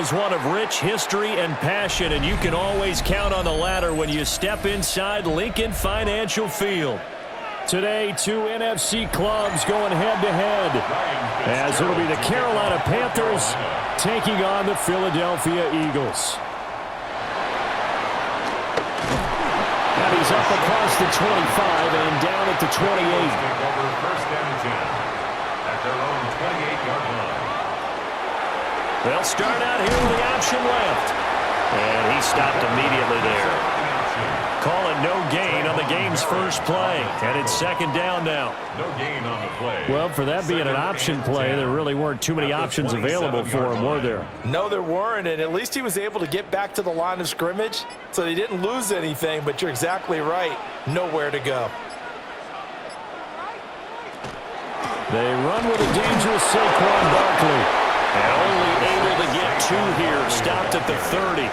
is one of rich history and passion, and you can always count on the ladder when you step inside Lincoln Financial Field. Today, two NFC clubs going head-to-head, as it'll be the Carolina Panthers taking on the Philadelphia Eagles. And he's up across the 25 and down at the 28. First down and 10 at their own 28-yard line. They'll start out here with the option left. And he stopped immediately there. Call it no gain on the game's first play. And it's second down now. No gain on the play. Well, for that being an option play, there really weren't too many options available for him, were there? No, there weren't, and at least he was able to get back to the line of scrimmage, so he didn't lose anything, but you're exactly right. Nowhere to go. They run with a dangerous Saquon Barkley. And only able to get two here. Stopped at the 30.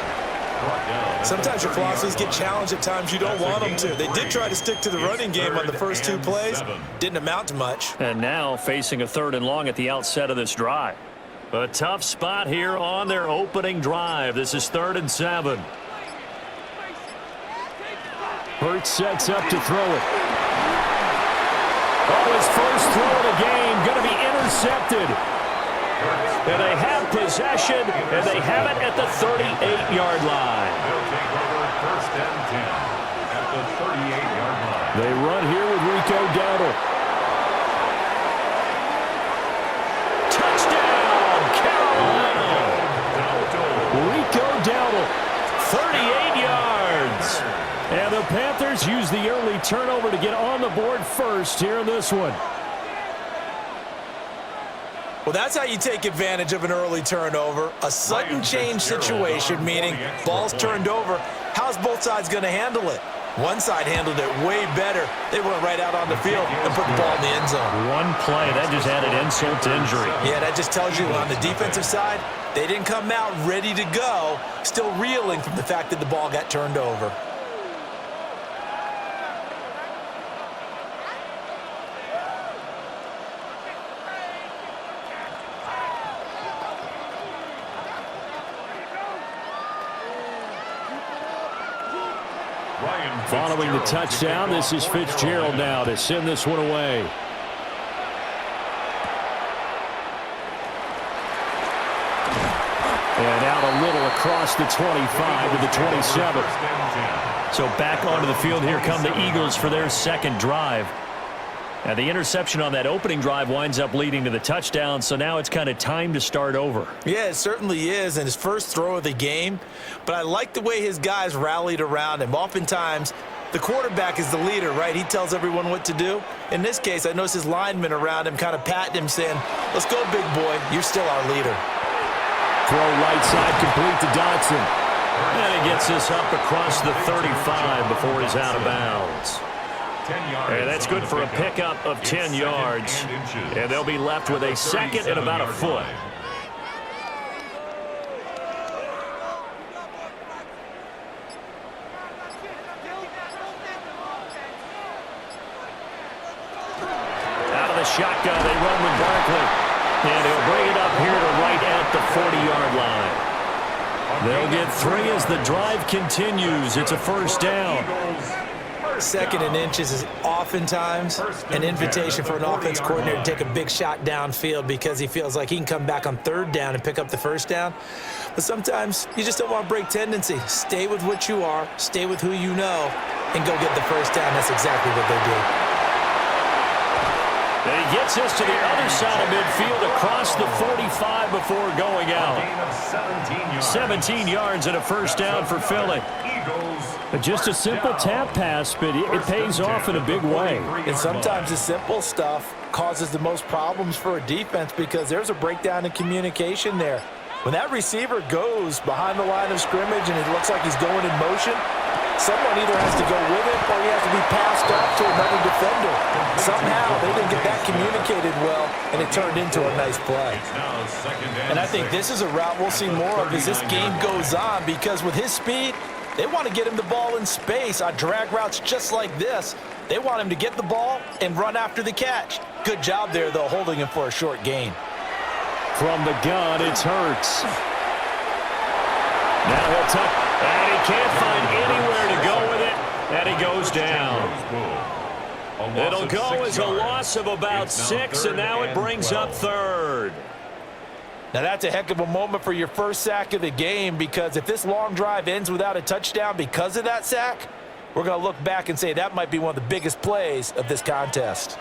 Sometimes your philosophies get challenged at times you don't want them to. They did try to stick to the running game on the first two plays. Didn't amount to much. And now facing a 3rd and long at the outset of this drive. A tough spot here on their opening drive. This is 3rd and 7. Hurts sets up to throw it. Oh, his first throw of the game going to be intercepted. And they have possession, and they have it at the 38-yard line. They'll take over first and 10 at the 38-yard line. They run here with Rico Dowdle. Touchdown, Carolina! Rico Dowdle, 38 yards. And the Panthers use the early turnover to get on the board first here in this one. Well, that's how you take advantage of an early turnover. A sudden change situation, meaning ball's turned over. How's both sides going to handle it? One side handled it way better. They went right out on the field and put the ball in the end zone. One play, that just added insult to injury. Yeah, that just tells you on the defensive side, they didn't come out ready to go, still reeling from the fact that the ball got turned over. Following the touchdown, this is Fitzgerald now to send this one away. And out a little across the 25 to the 27. So back onto the field, here come the Eagles for their second drive. And the interception on that opening drive winds up leading to the touchdown, so now it's kind of time to start over. Yeah, it certainly is, and his first throw of the game. But I like the way his guys rallied around him. Oftentimes, the quarterback is the leader, right? He tells everyone what to do. In this case, I noticed his linemen around him kind of patting him, saying, let's go, big boy. You're still our leader. Throw right side complete to Dotson. And he gets this up across the 35 before he's out of bounds. And that's good for a pickup of 10 yards. And they'll be left with a second and about a foot. Out of the shotgun, they run with Barkley. And he'll bring it up here to right at the 40-yard line. They'll get 3 as the drive continues. It's a first down. 2nd and inches is oftentimes an invitation for an offense coordinator to take a big shot downfield because he feels like he can come back on 3rd down and pick up the first down. But sometimes you just don't want to break tendency. Stay with what you are, stay with who you know, and go get the first down. That's exactly what they did. And he gets us to the other side of midfield across the 45 before going out. 17 yards and a first down for Philly. Just a simple tap pass, but it pays off in a big way. And sometimes the simple stuff causes the most problems for a defense because there's a breakdown in communication there. When that receiver goes behind the line of scrimmage and it looks like he's going in motion, someone either has to go with it or he has to be passed off to another defender. Somehow they didn't get that communicated well, and it turned into a nice play. And I think this is a route we'll see more of as this game goes on because with his speed, they want to get him the ball in space on drag routes just like this. They want him to get the ball and run after the catch. Good job there, though, holding him for a short gain. From the gun, it's Hurts. And he can't find anywhere to go with it, and he goes down. It'll go as a loss of about 6, and now it brings up third. Now that's a heck of a moment for your first sack of the game, because if this long drive ends without a touchdown because of that sack, we're going to look back and say that might be one of the biggest plays of this contest.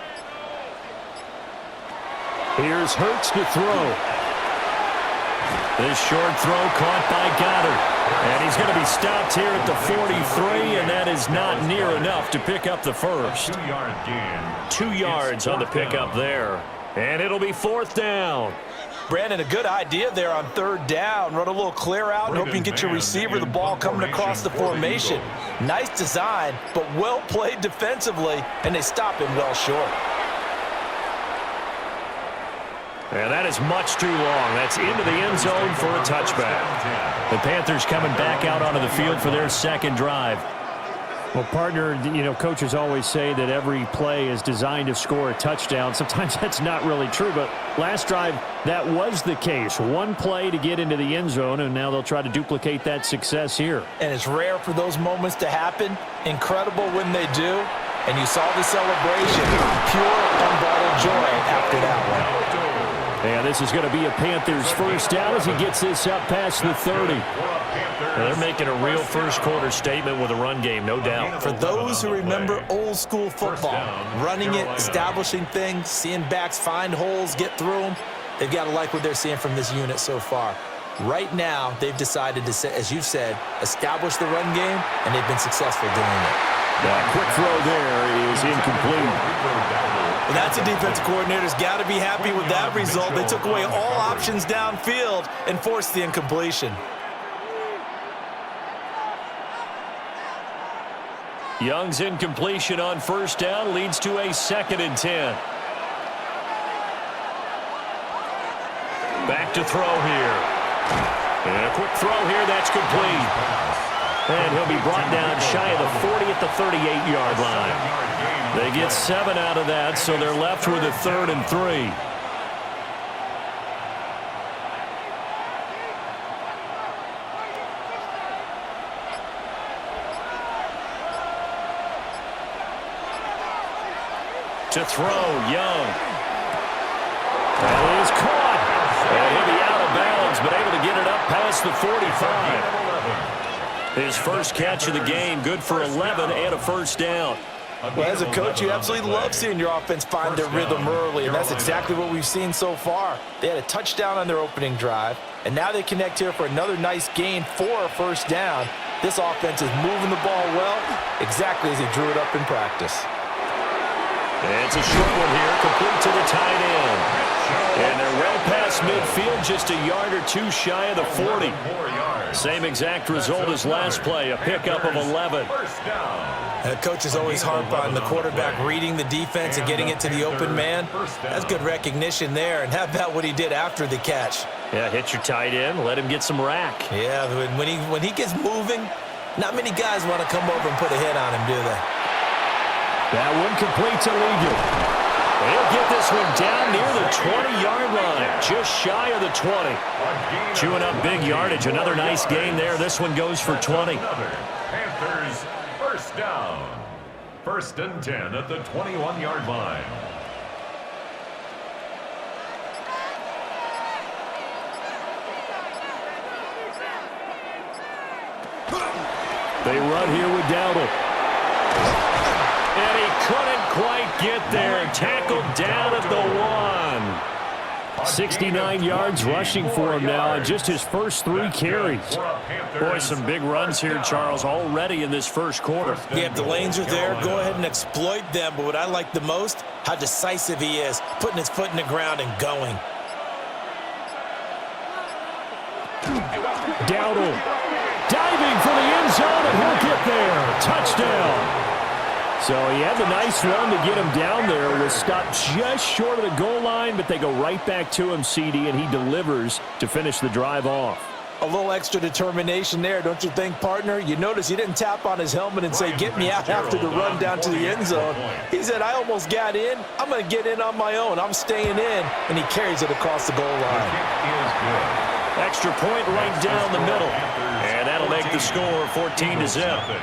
Here's Hurts to throw. This short throw caught by Goddard. And he's going to be stopped here at the 43, and that is not near enough to pick up the first. 2-yard gain. 2 yards on the pickup there. And it'll be 4th down. Brandon, a good idea there on 3rd down. Run a little clear out and hope you can get your receiver the ball coming across the formation. Nice design, but well played defensively, and they stop him well short. And that is much too long. That's into the end zone for a touchback. The Panthers coming back out onto the field for their second drive. Well, partner, you know, coaches always say that every play is designed to score a touchdown. Sometimes that's not really true, but last drive, that was the case. One play to get into the end zone, and now they'll try to duplicate that success here. And it's rare for those moments to happen. Incredible when they do. And you saw the celebration. Pure, unbridled joy after that one. And this is going to be a Panthers first down as he gets this up past the 30. They're making a real first-quarter statement with a run game, no doubt. For those who remember old-school football, running it, establishing things, seeing backs find holes, get through them, they've got to like what they're seeing from this unit so far. Right now, they've decided to, as you've said, establish the run game, and they've been successful doing it. That quick throw there is incomplete. Well, that's a defensive coordinator's got to be happy with that result. They took away all options downfield and forced the incompletion. Young's incompletion on first down leads to a 2nd and 10. Back to throw here. And a quick throw here, that's complete. And he'll be brought down shy of the 40 at the 38-yard line. They get 7 out of that, so they're left with a 3rd and 3. To throw, Young. That is caught. And he'll be out of bounds, but able to get it up past the 45. His first catch of the game, good for 11 and a first down. Well, as a coach, you absolutely love seeing your offense find their rhythm early, and that's exactly what we've seen so far. They had a touchdown on their opening drive, and now they connect here for another nice gain for a first down. This offense is moving the ball well, exactly as he drew it up in practice. And it's a short one here, complete to the tight end. And they're well past midfield, just a yard or two shy of the 40. Same exact result as last play, a pickup of 11. Coaches always harp on the quarterback reading the defense and getting it to the open man. That's good recognition there. And how about what he did after the catch? Yeah, hit your tight end, let him get some rack. Yeah, when he gets moving, not many guys want to come over and put a hit on him, do they? That one completes illegal. They'll get this one down near the 20-yard line, just shy of the 20. Chewing up big yardage, another nice gain there. This one goes for 20. Panthers first down. 1st and 10 at the 21-yard line. They run here with Dowdle. And he couldn't quite get there. Tackled down at the 1. 69 yards rushing for him now in just his first 3 carries. Boy, some big runs here, Charles, already in this first quarter. Yeah, if the lanes are there, go ahead and exploit them. But what I like the most, how decisive he is, putting his foot in the ground and going. Dowdle diving for the end zone, and he'll get there. Touchdown. So he had the nice run to get him down there. Was stopped just short of the goal line, but they go right back to him, CD, and he delivers to finish the drive off. A little extra determination there, don't you think, partner? You notice he didn't tap on his helmet and say, get me out after the run down to the end zone. He said, I almost got in. I'm going to get in on my own. I'm staying in. And he carries it across the goal line. Extra point right down the middle. And that'll make keep the score 14-0.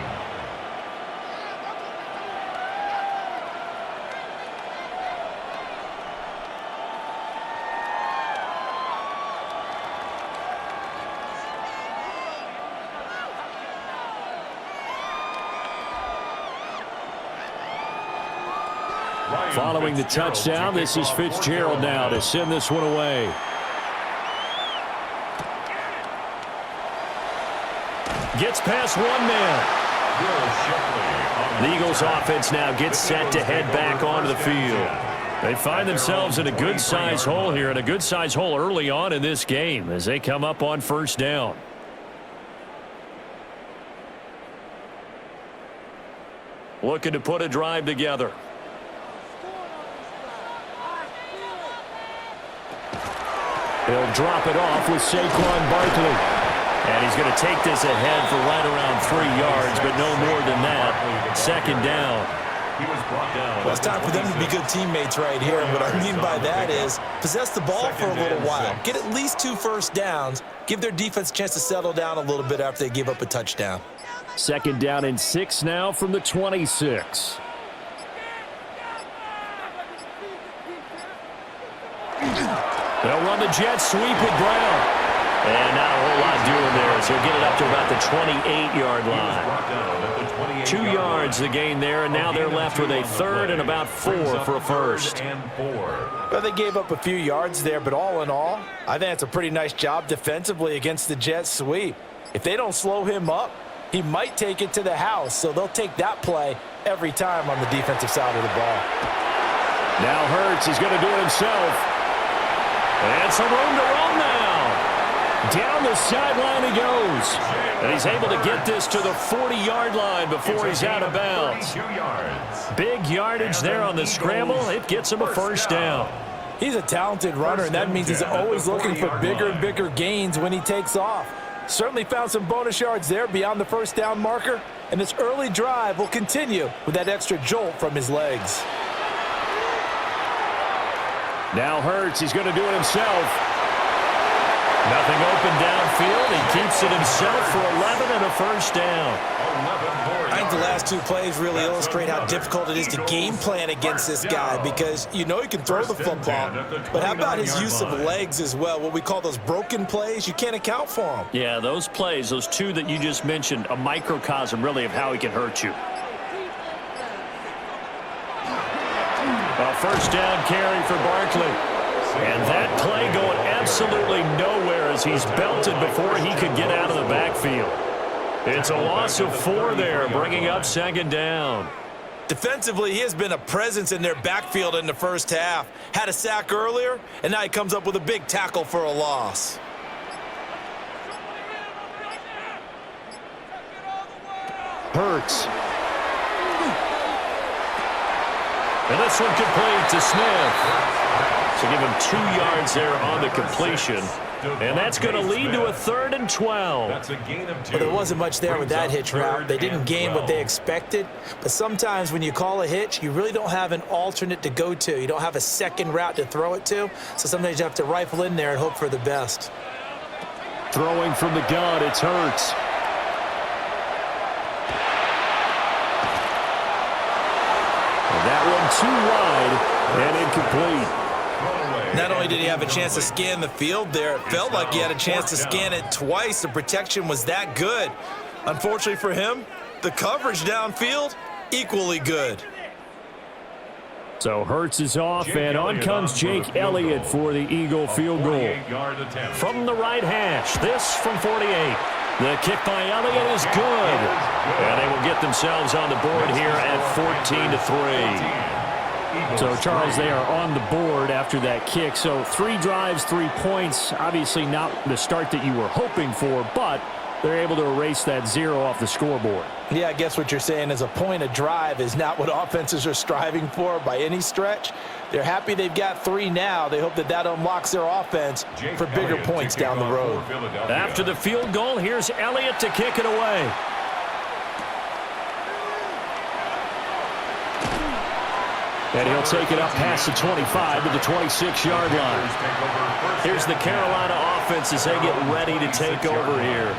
Following the touchdown, this is Fitzgerald now to send this one away. Gets past one man. The Eagles offense now gets set to head back onto the field. They find themselves in a good-size hole here, and a good-size hole early on in this game as they come up on first down. Looking to put a drive together. He'll drop it off with Saquon Barkley. And he's going to take this ahead for right around 3 yards, but no more than that. Second down. Well, it's time for them to be good teammates right here. And what I mean by that is possess the ball for a little while. Get at least 2 first downs. Give their defense a chance to settle down a little bit after they give up a touchdown. Second down and 6 now from the 26. They'll run the jet sweep with Brown. And not a whole lot doing there, so he'll get it up to about the 28-yard line. 2 yards the gain there, and now they're left with a third and about 4 for a first. Well, they gave up a few yards there, but all in all, I think it's a pretty nice job defensively against the jet sweep. If they don't slow him up, he might take it to the house, so they'll take that play every time on the defensive side of the ball. Now Hurts is going to do it himself. And some room to run now. Down the sideline he goes. And he's able to get this to the 40-yard line before he's out of bounds. Big yardage there on the scramble. It gets him a first down. He's a talented runner, and that means he's always looking for bigger and bigger gains when he takes off. Certainly found some bonus yards there beyond the first down marker, and this early drive will continue with that extra jolt from his legs. Now Hurts, he's going to do it himself. Nothing open downfield. He keeps it himself for 11 and a first down. I think the last 2 plays really illustrate how difficult it is to game plan against this guy because you know he can throw the football, but how about his use of legs as well? What we call those broken plays, you can't account for them. Yeah, those plays, those 2 that you just mentioned, a microcosm really of how he can hurt you. A first down carry for Barkley. And that play going absolutely nowhere as he's belted before he could get out of the backfield. It's a loss of 4 there, bringing up second down. Defensively, he has been a presence in their backfield in the first half. Had a sack earlier, and now he comes up with a big tackle for a loss. Hurts. And this one complete to Smith. So give him 2 yards there on the completion. And that's going to lead to a 3rd and 12. That's a gain of 2. Well, there wasn't much there with that hitch route. They didn't gain what they expected. But sometimes when you call a hitch, you really don't have an alternate to go to. You don't have a second route to throw it to. So sometimes you have to rifle in there and hope for the best. Throwing from the gun, it's Hurts. That one too wide and incomplete. Not only did he have a chance to scan the field there, it felt like he had a chance to scan it twice. The protection was that good. Unfortunately for him, the coverage downfield, equally good. So Hurts is off, and on comes Jake Elliott for the Eagle field goal. From the right hash, this from 48. The kick by Elliott is good. And they will get themselves on the board here at 14-3. So, Charles, they are on the board after that kick. So 3 drives, 3 points. Obviously not the start that you were hoping for, but they're able to erase that 0 off the scoreboard. Yeah, I guess what you're saying is a point a drive is not what offenses are striving for by any stretch. They're happy they've got 3 now. They hope that that unlocks their offense for bigger points down the road. After the field goal, here's Elliott to kick it away. And he'll take it up past the 25 to the 26-yard line. Here's the Carolina offense as they get ready to take over here.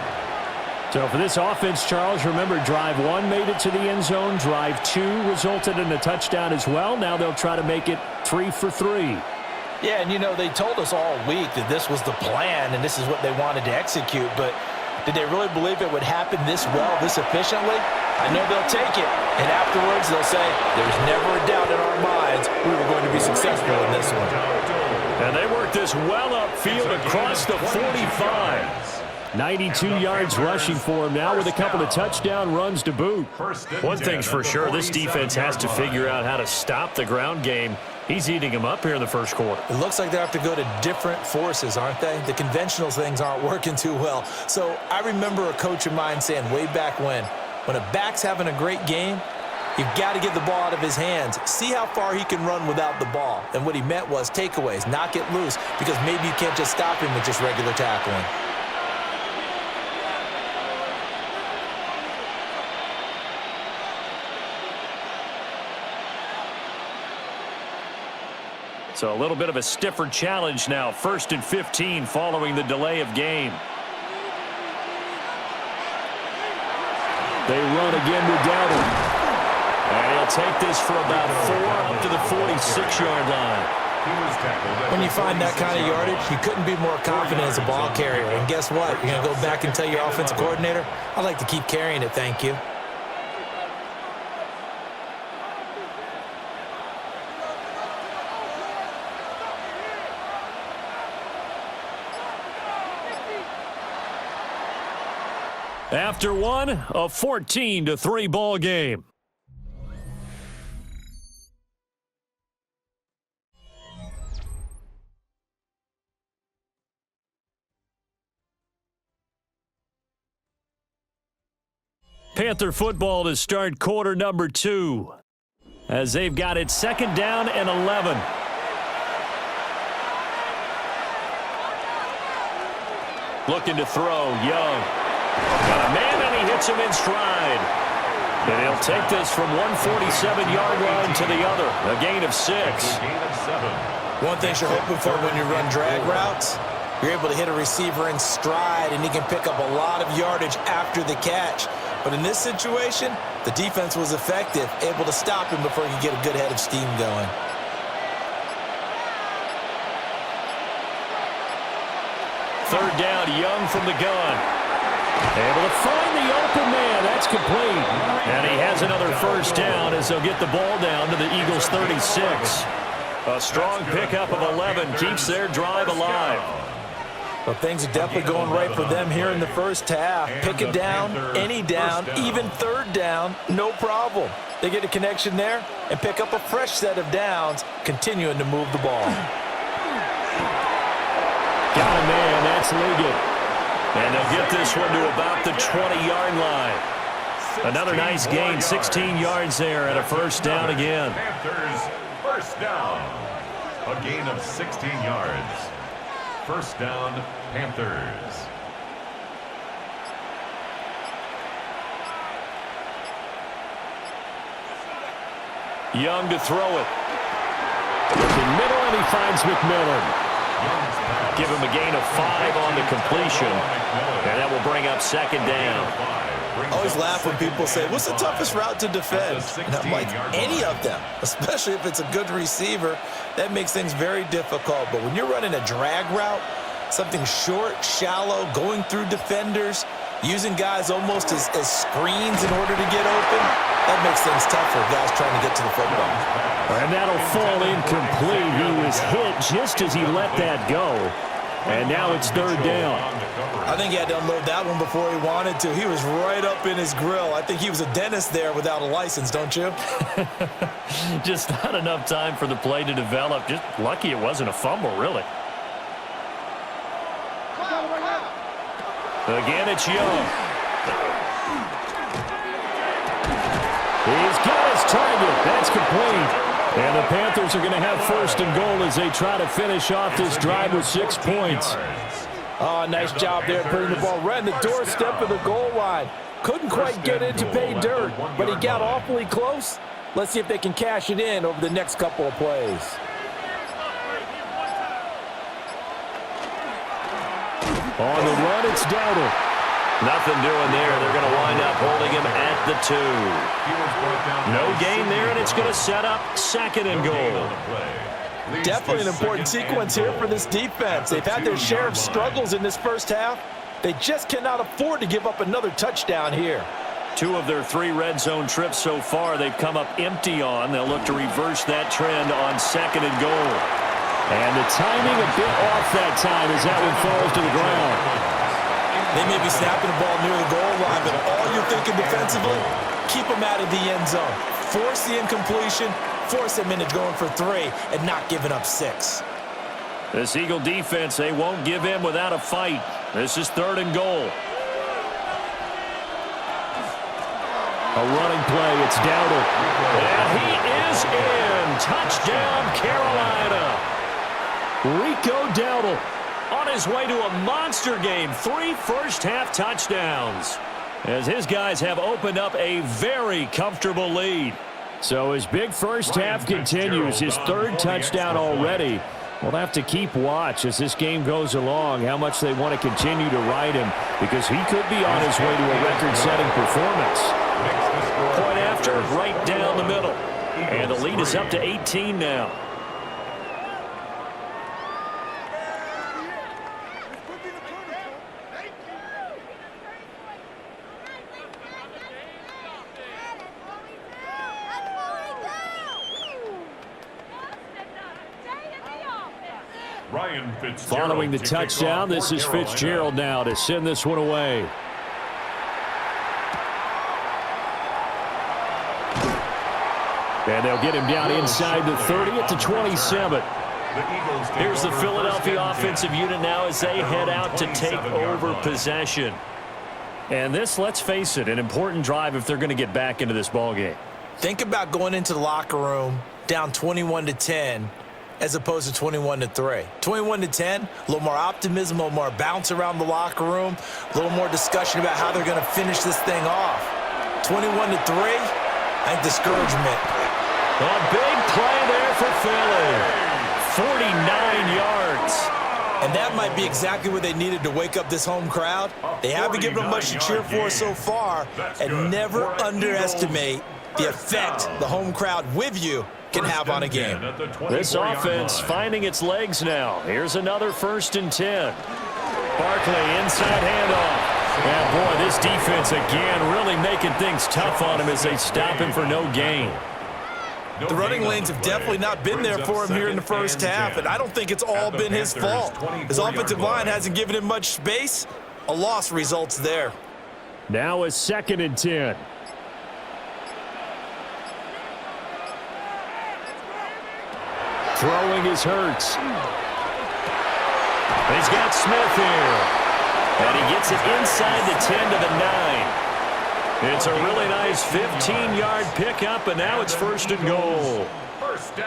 So for this offense, Charles, remember, drive 1 made it to the end zone. Drive 2 resulted in a touchdown as well. Now they'll try to make it 3 for 3. Yeah, and, they told us all week that this was the plan and this is what they wanted to execute. But did they really believe it would happen this well, this efficiently? I know they'll take it. And afterwards, they'll say, there's never a doubt in our minds we were going to be successful in this one. And they worked this well upfield across the 45. 92 yards rushing for him now with a couple of touchdown runs to boot. One thing's for sure, this defense has to figure out how to stop the ground game. He's eating him up here in the first quarter. It looks like they have to go to different forces, aren't they? The conventional things aren't working too well. So I remember a coach of mine saying way back when a back's having a great game, you've got to get the ball out of his hands. See how far he can run without the ball. And what he meant was takeaways, knock it loose, because maybe you can't just stop him with just regular tackling. So a little bit of a stiffer challenge now. 1st and 15 following the delay of game. They run again with Dowdle. And he'll take this for about 4 up to the 46-yard line. When you find that kind of yardage, you couldn't be more confident as a ball carrier. And guess what? You're going to go back and tell your offensive coordinator, I'd like to keep carrying it, thank you. After one, a 14-3 ball game. Panther football to start quarter number 2 as they've got it 2nd down and 11. Looking to throw, Young. Got a man, and he hits him in stride. And he'll take this from 147-yard line to the other. A gain of 6. One thing you're hoping for when you run drag routes, you're able to hit a receiver in stride, and he can pick up a lot of yardage after the catch. But in this situation, the defense was effective, able to stop him before he could get a good head of steam going. Third down, Young from the gun. Able to find the open man. That's complete. And he has another first down as they'll get the ball down to the Eagles' 36. A strong pickup of 11 keeps their drive alive. Well, things are definitely going right for them here in the first half. Pick it down, any down, even third down, no problem. They get a connection there and pick up a fresh set of downs, continuing to move the ball. Got a man. That's Liggett. And they'll get this one to about the 20-yard line. Another nice gain, 16 yards there, and a first down again. Panthers, first down. A gain of 16 yards. First down, Panthers. Young to throw it. Looking middle, and he finds McMillan. Give him a gain of 5 on the completion, and that will bring up 2nd down. I always laugh when people say, what's the toughest route to defend? And I'm like, any of them, especially if it's a good receiver. That makes things very difficult. But when you're running a drag route, something short, shallow, going through defenders, using guys almost as screens in order to get open, that makes things tough for guys trying to get to the football. And that'll fall incomplete. He was hit just as he let that go. And now it's third down. I think he had to unload that one before he wanted to. He was right up in his grill. I think he was a dentist there without a license, don't you? Just not enough time for the play to develop. Just lucky it wasn't a fumble, really. Again, it's Young. He's got his target. That's complete. And the Panthers are going to have 1st and goal as they try to finish off this drive with 6 points. Oh, nice job there putting the ball right in the doorstep of the goal line. Couldn't quite get it to pay dirt, but he got awfully close. Let's see if they can cash it in over the next couple of plays. On the run, it's Dowdle. Nothing doing there. They're going to wind up holding him at the 2. No gain there, and it's going to set up 2nd and goal. Definitely an important sequence here for this defense. They've had their share of struggles in this first half. They just cannot afford to give up another touchdown here. 2 of their 3 red zone trips so far they've come up empty on. They'll look to reverse that trend on 2nd and goal. And the timing a bit off that time as that one falls to the ground. They may be snapping the ball near the goal line, but all you're thinking defensively, keep them out of the end zone. Force the incompletion, force them into going for 3, and not giving up 6. This Eagle defense, they won't give in without a fight. This is 3rd and goal. A running play, it's Dowdle. And he is in. Touchdown, Carolina. Rico Dowdle on his way to a monster game. 3 first-half touchdowns, as his guys have opened up a very comfortable lead. So his big first half continues. His 3rd touchdown already. We'll have to keep watch as this game goes along, how much they want to continue to ride him, because he could be on his way to a record-setting performance. Point after, right down the middle. And the lead is up to 18 now. Following the touchdown, this is Fitzgerald now to send this one away. And they'll get him down inside the 30 at the 27. Here's the Philadelphia offensive unit now as they head out to take over possession. And this, let's face it, an important drive if they're going to get back into this ballgame. Think about going into the locker room down 21-10 as opposed to 21-3. 21-10, a little more optimism, a little more bounce around the locker room, a little more discussion about how they're going to finish this thing off. 21-3, I think discouragement. A big play there for Philly. 49 yards. And that might be exactly what they needed to wake up this home crowd. They haven't given them much to cheer for so far, and never underestimate the effect the home crowd with you can have on a game. This offense finding its legs now. Here's another 1st and 10. Barkley inside handoff. And boy, this defense again really making things tough on him as they stop him for no gain. The running lanes have definitely not been there for him here in the first half, and I don't think it's all been his fault. His offensive line hasn't given him much space. A loss results there. Now a 2nd and 10. Throwing is Hurts. He's got Smith here. And he gets it inside the 10 to the 9. It's a really nice 15-yard pickup, and now it's 1st and goal.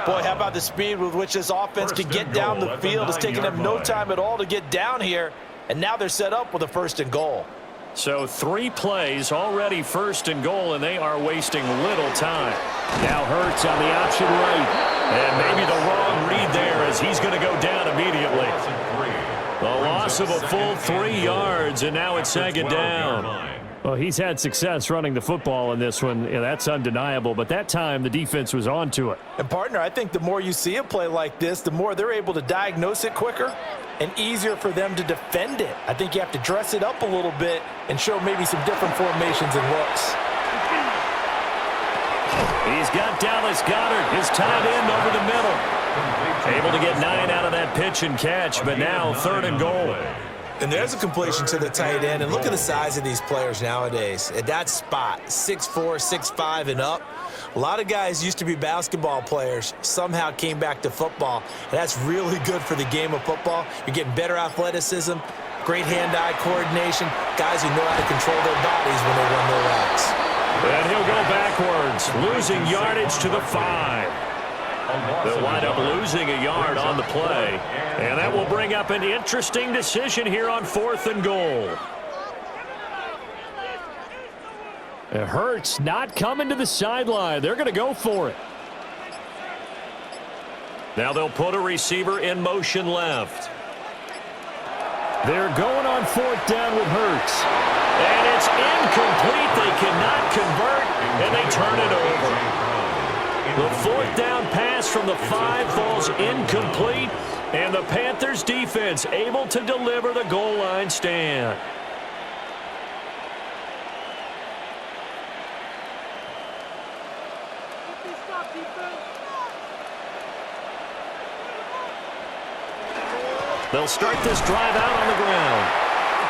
Boy, how about the speed with which this offense can get down the field? It's taken them no time at all to get down here, and now they're set up with a 1st and goal. So 3 plays, already 1st and goal, and they are wasting little time. Now Hurts on the option right. And maybe the wrong read there as he's going to go down immediately. The loss of a full 3 yards, and now it's 2nd down. Well, he's had success running the football in this one. Yeah, that's undeniable, but that time the defense was onto it. And, partner, I think the more you see a play like this, the more they're able to diagnose it quicker and easier for them to defend it. I think you have to dress it up a little bit and show maybe some different formations and looks. He's got Dallas Goedert, his tight end, over the middle. Able to get 9 out of that pitch and catch, but now 3rd and goal. And there's a completion to the tight end. And look at the size of these players nowadays. At that spot, 6'4", 6'5", and up. A lot of guys used to be basketball players, somehow came back to football. And that's really good for the game of football. You're getting better athleticism, great hand-eye coordination, guys who know how to control their bodies when they run their routes. And he'll go backwards, losing yardage to the 5. They'll wind up losing a yard on the play. And that will bring up an interesting decision here on 4th and goal. It hurts not coming to the sideline. They're going to go for it. Now they'll put a receiver in motion left. They're going on 4th down with Hurts. fourth down pass from the 5 falls incomplete, and the Panthers defense able to deliver the goal line stand. They'll start this drive out on the ground.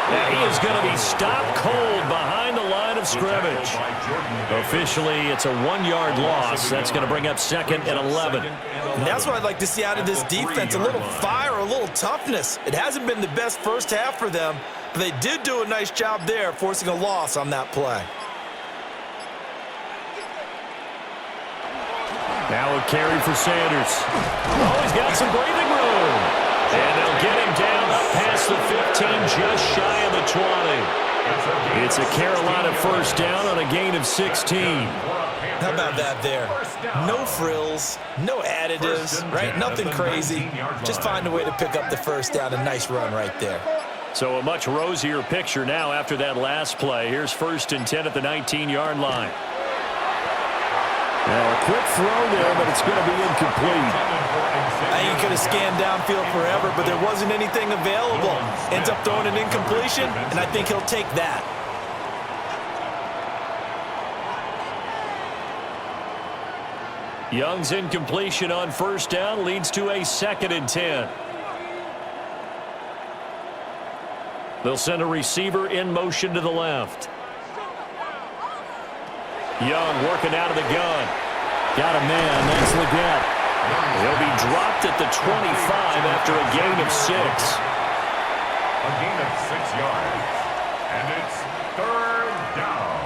And he is going to be stopped cold behind the line of scrimmage. Officially, it's a 1-yard loss. That's going to bring up 2nd and 11. And that's what I'd like to see out of this defense, a little fire, a little toughness. It hasn't been the best first half for them, but they did do a nice job there, forcing a loss on that play. Now a carry for Sanders. Oh, he's got some breathing room. And they'll get him down up past the 15, just shy of the 20. It's a Carolina first down on a gain of 16. How about that there? No frills, no additives, right? Nothing crazy. Just find a way to pick up the first down. A nice run right there. So a much rosier picture now after that last play. Here's 1st and 10 at the 19-yard line. Now a quick throw there, but it's going to be incomplete. I think he could have scanned downfield forever, but there wasn't anything available. Ends up throwing an incompletion, and I think he'll take that. Young's incompletion on first down leads to a 2nd and 10. They'll send a receiver in motion to the left. Young working out of the gun. Got a man. That's Leggett. He'll be dropped at the 25 after a gain of 6. A gain of 6 yards. And it's 3rd down.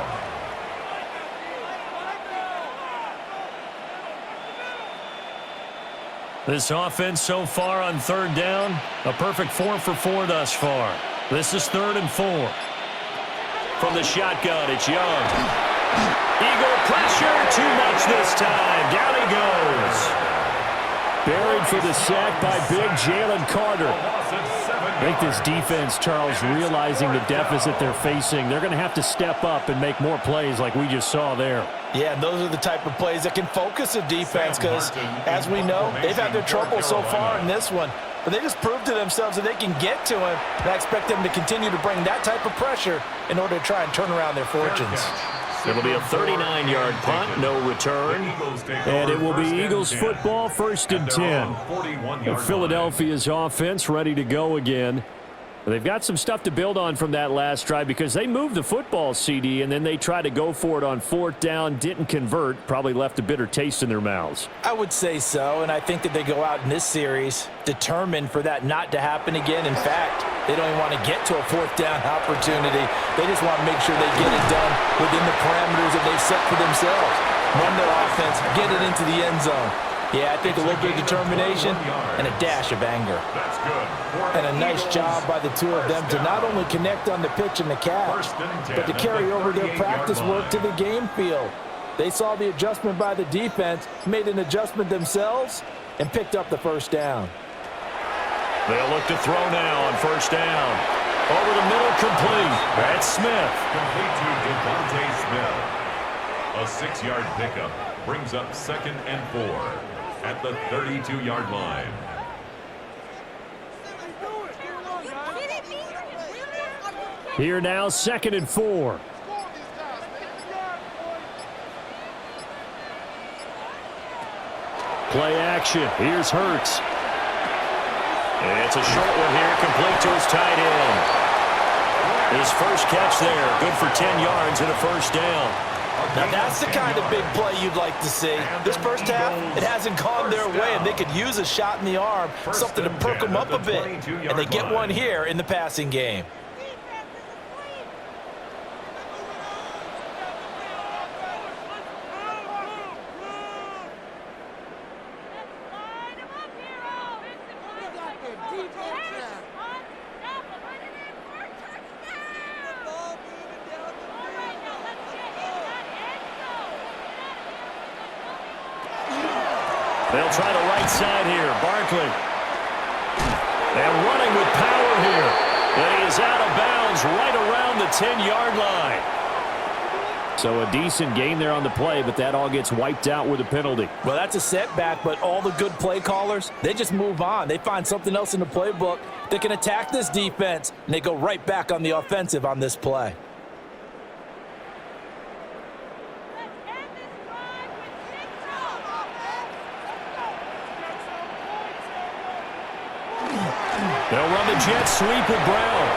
This offense so far on 3rd down, a perfect 4 for 4 thus far. This is 3rd and 4. From the shotgun, it's Young. Eagle pressure, too much this time. Down he goes. Buried for the sack by big Jalen Carter. I think this defense, Charles, realizing the deficit they're facing, they're going to have to step up and make more plays like we just saw there. Yeah, and those are the type of plays that can focus a defense because, as we know, they've had their trouble so far in this one. But they just proved to themselves that they can get to him, and I expect them to continue to bring that type of pressure in order to try and turn around their fortunes. It'll be a 39-yard punt, no return. And it will be Eagles football, 1st and 10. Philadelphia's offense ready to go again. They've got some stuff to build on from that last drive because they moved the football, CD, and then they tried to go for it on 4th down, didn't convert, probably left a bitter taste in their mouths. I would say so, and I think that they go out in this series determined for that not to happen again. In fact, they don't even want to get to a 4th down opportunity. They just want to make sure they get it done within the parameters that they've set for themselves. Run their offense, get it into the end zone. Yeah, I think a little bit of determination and a dash of anger. That's good. And a nice job by the two of them to not only connect on the pitch and the catch, but to carry over their practice work to the game field. They saw the adjustment by the defense, made an adjustment themselves, and picked up the first down. They'll look to throw now on 1st down. Over the middle, complete. That's Smith. Complete to Devontae Smith. A 6-yard pickup brings up 2nd and 4 at the 32-yard line. Here now, 2nd and 4. Play action. Here's Hurts. And it's a short one here, complete to his tight end. His first catch there, good for 10 yards and a first down. Now that's the kind of big play you'd like to see. This first half, it hasn't gone their way, and they could use a shot in the arm, something to perk them up a bit. And they get one here in the passing game. They'll try the right side here. Barkley. And running with power here. And he is out of bounds right around the 10-yard line. So a decent gain there on the play, but that all gets wiped out with a penalty. Well, that's a setback, but all the good play callers, they just move on. They find something else in the playbook that can attack this defense, and they go right back on the offensive on this play. They'll run the jet sweep with Brown.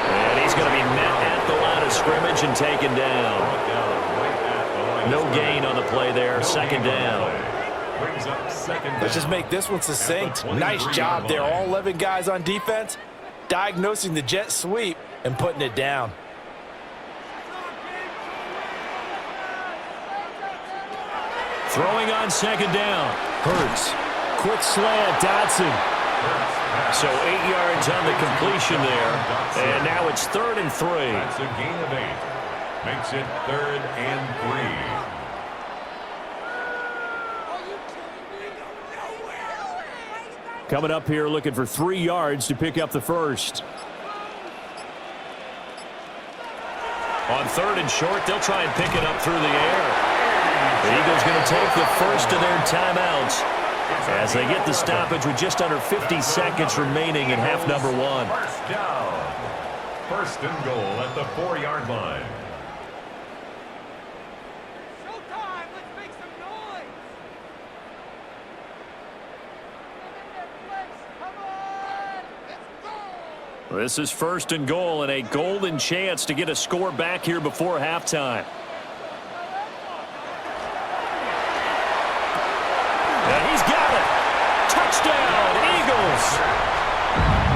And he's going to be met at the line of scrimmage and taken down. No gain on the play there. Second down. Let's just make this one succinct. Nice job there. All 11 guys on defense diagnosing the jet sweep and putting it down. Throwing on second down. Hurts. Quick slant. Dotson. So 8 yards on the completion there. And now it's 3rd and 3. That's a gain of 8. Makes it 3rd and 3. Coming up here looking for 3 yards to pick up the first. On 3rd and short, they'll try and pick it up through the air. The Eagles going to take the first of their timeouts as they get the stoppage with just under 50 seconds remaining in half number 1. First down. 1st and goal at the 4-yard line. Showtime! Let's make some noise! Come on! Let's go! This is 1st and goal and a golden chance to get a score back here before halftime.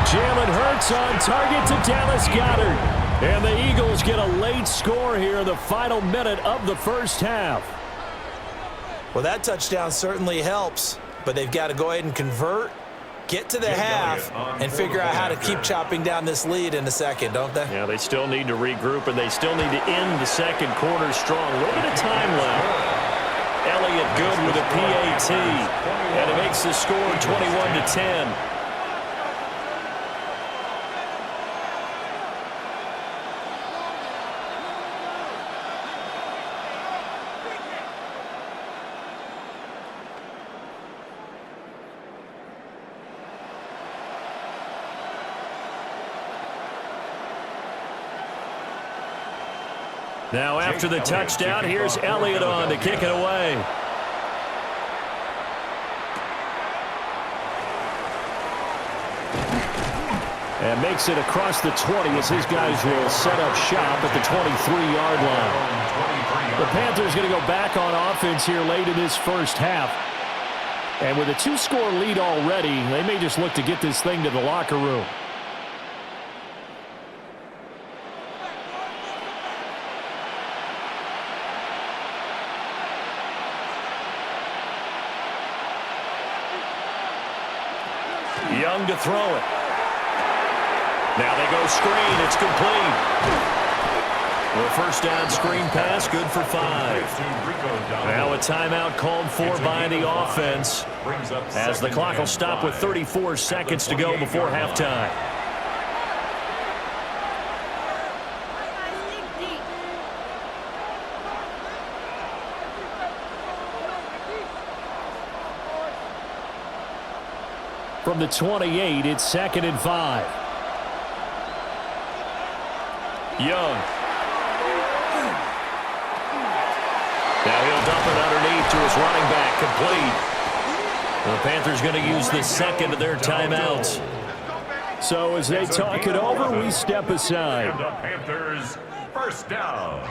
Jalen Hurts on target to Dallas Goedert. And the Eagles get a late score here in the final minute of the first half. Well, that touchdown certainly helps, but they've got to go ahead and convert, get to the half, and figure out how to keep chopping down this lead in the second, don't they? Yeah, they still need to regroup, and they still need to end the second quarter strong. A little bit of time left. Elliott good with a PAT, and it makes the score 21-10. Now after the touchdown, here's Elliott on to kick it away. And makes it across the 20 as his guys will set up shop at the 23-yard line. The Panthers going to go back on offense here late in this first half. And with a 2-score lead already, they may just look to get this thing to the locker room. Young to throw it. Now they go screen. It's complete. The first down screen pass, good for 5. Now a timeout called for by the offense as the clock will stop with 34 seconds to go before halftime. From the 28, it's 2nd and 5. Young. Now he'll dump it underneath to his running back, complete. The Panthers going to use the second of their timeouts. So as they talk it over, we step aside. The Panthers first down.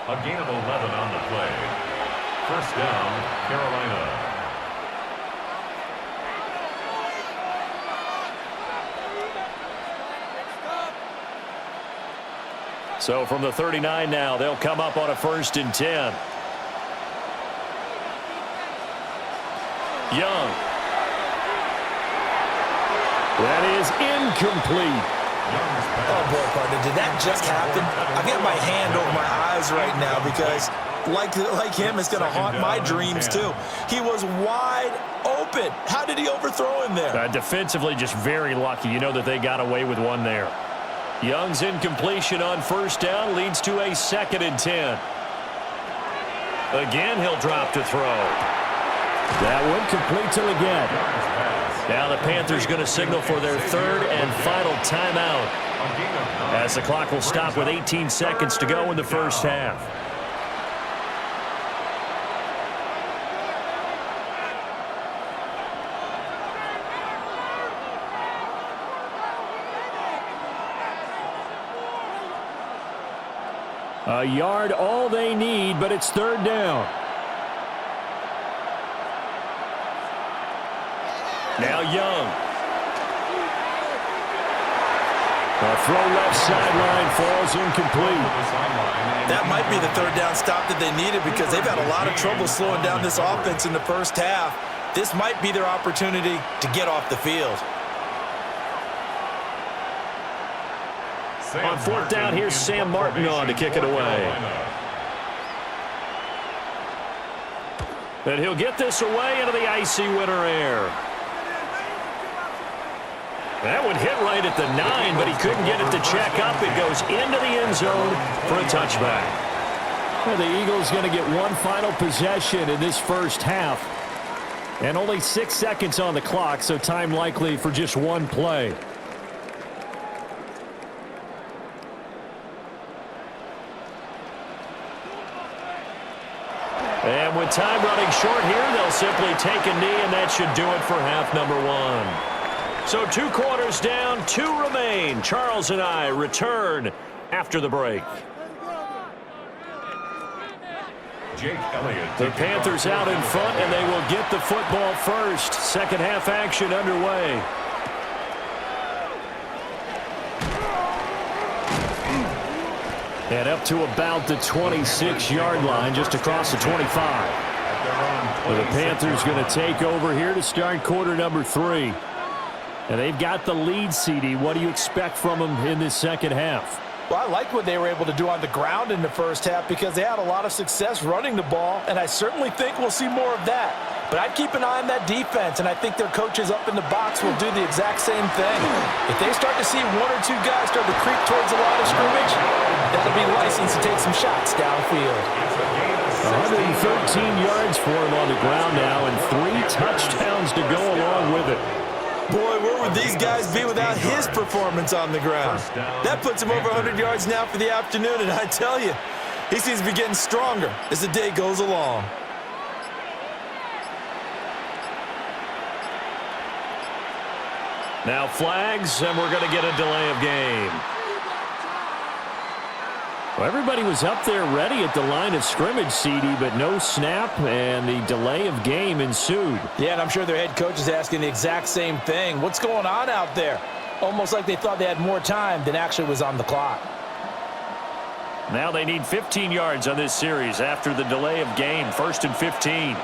A gain of 11 on the play. First down, Carolina. So from the 39 now, they'll come up on a 1st and 10. Young. That is incomplete. Oh, boy, partner, did that just happen? I got my hand over my eyes right now because, like him, it's going to haunt my dreams, too. He was wide open. How did he overthrow him there? Defensively, just very lucky. You know that they got away with one there. Young's incompletion on first down leads to a 2nd and 10. Again, he'll drop to throw. That one complete to again. Now the Panthers going to signal for their 3rd and final timeout, as the clock will stop with 18 seconds to go in the first half. A yard all they need, but it's 3rd down. Now Young. A throw left sideline falls incomplete. That might be the 3rd down stop that they needed, because they've had a lot of trouble slowing down this offense in the first half. This might be their opportunity to get off the field. On 4th down, here's Sam Martin on to kick it away. And he'll get this away into the icy winter air. That would hit right at the 9, but he couldn't get it to check up. It goes into the end zone for a touchback. Well, the Eagles going to get one final possession in this first half. And only 6 seconds on the clock, so time likely for just one play. And with time running short here, they'll simply take a knee, and that should do it for half number 1. So 2 quarters down, 2 remain. Charles and I return after the break. The Panthers out in front, and they will get the football first. Second half action underway. And up to about the 26-yard line, just across the 25. Well, the Panthers going to take over here to start quarter number 3. And they've got the lead, CD. What do you expect from them in this second half? Well, I like what they were able to do on the ground in the first half, because they had a lot of success running the ball, and I certainly think we'll see more of that. But I'd keep an eye on that defense, and I think their coaches up in the box will do the exact same thing. If they start to see 1 or 2 guys start to creep towards the line of scrimmage, that'll be licensed to take some shots downfield. 113 yards for him on the ground now, and 3 touchdowns to go along with it. Boy, where would these guys be without his performance on the ground? That puts him over 100 yards now for the afternoon, and I tell you, he seems to be getting stronger as the day goes along. Now flags, and we're going to get a delay of game. Well, everybody was up there ready at the line of scrimmage, CD, but no snap, and the delay of game ensued. Yeah, and I'm sure their head coach is asking the exact same thing. What's going on out there? Almost like they thought they had more time than actually was on the clock. Now they need 15 yards on this series after the delay of game. 1st and 15.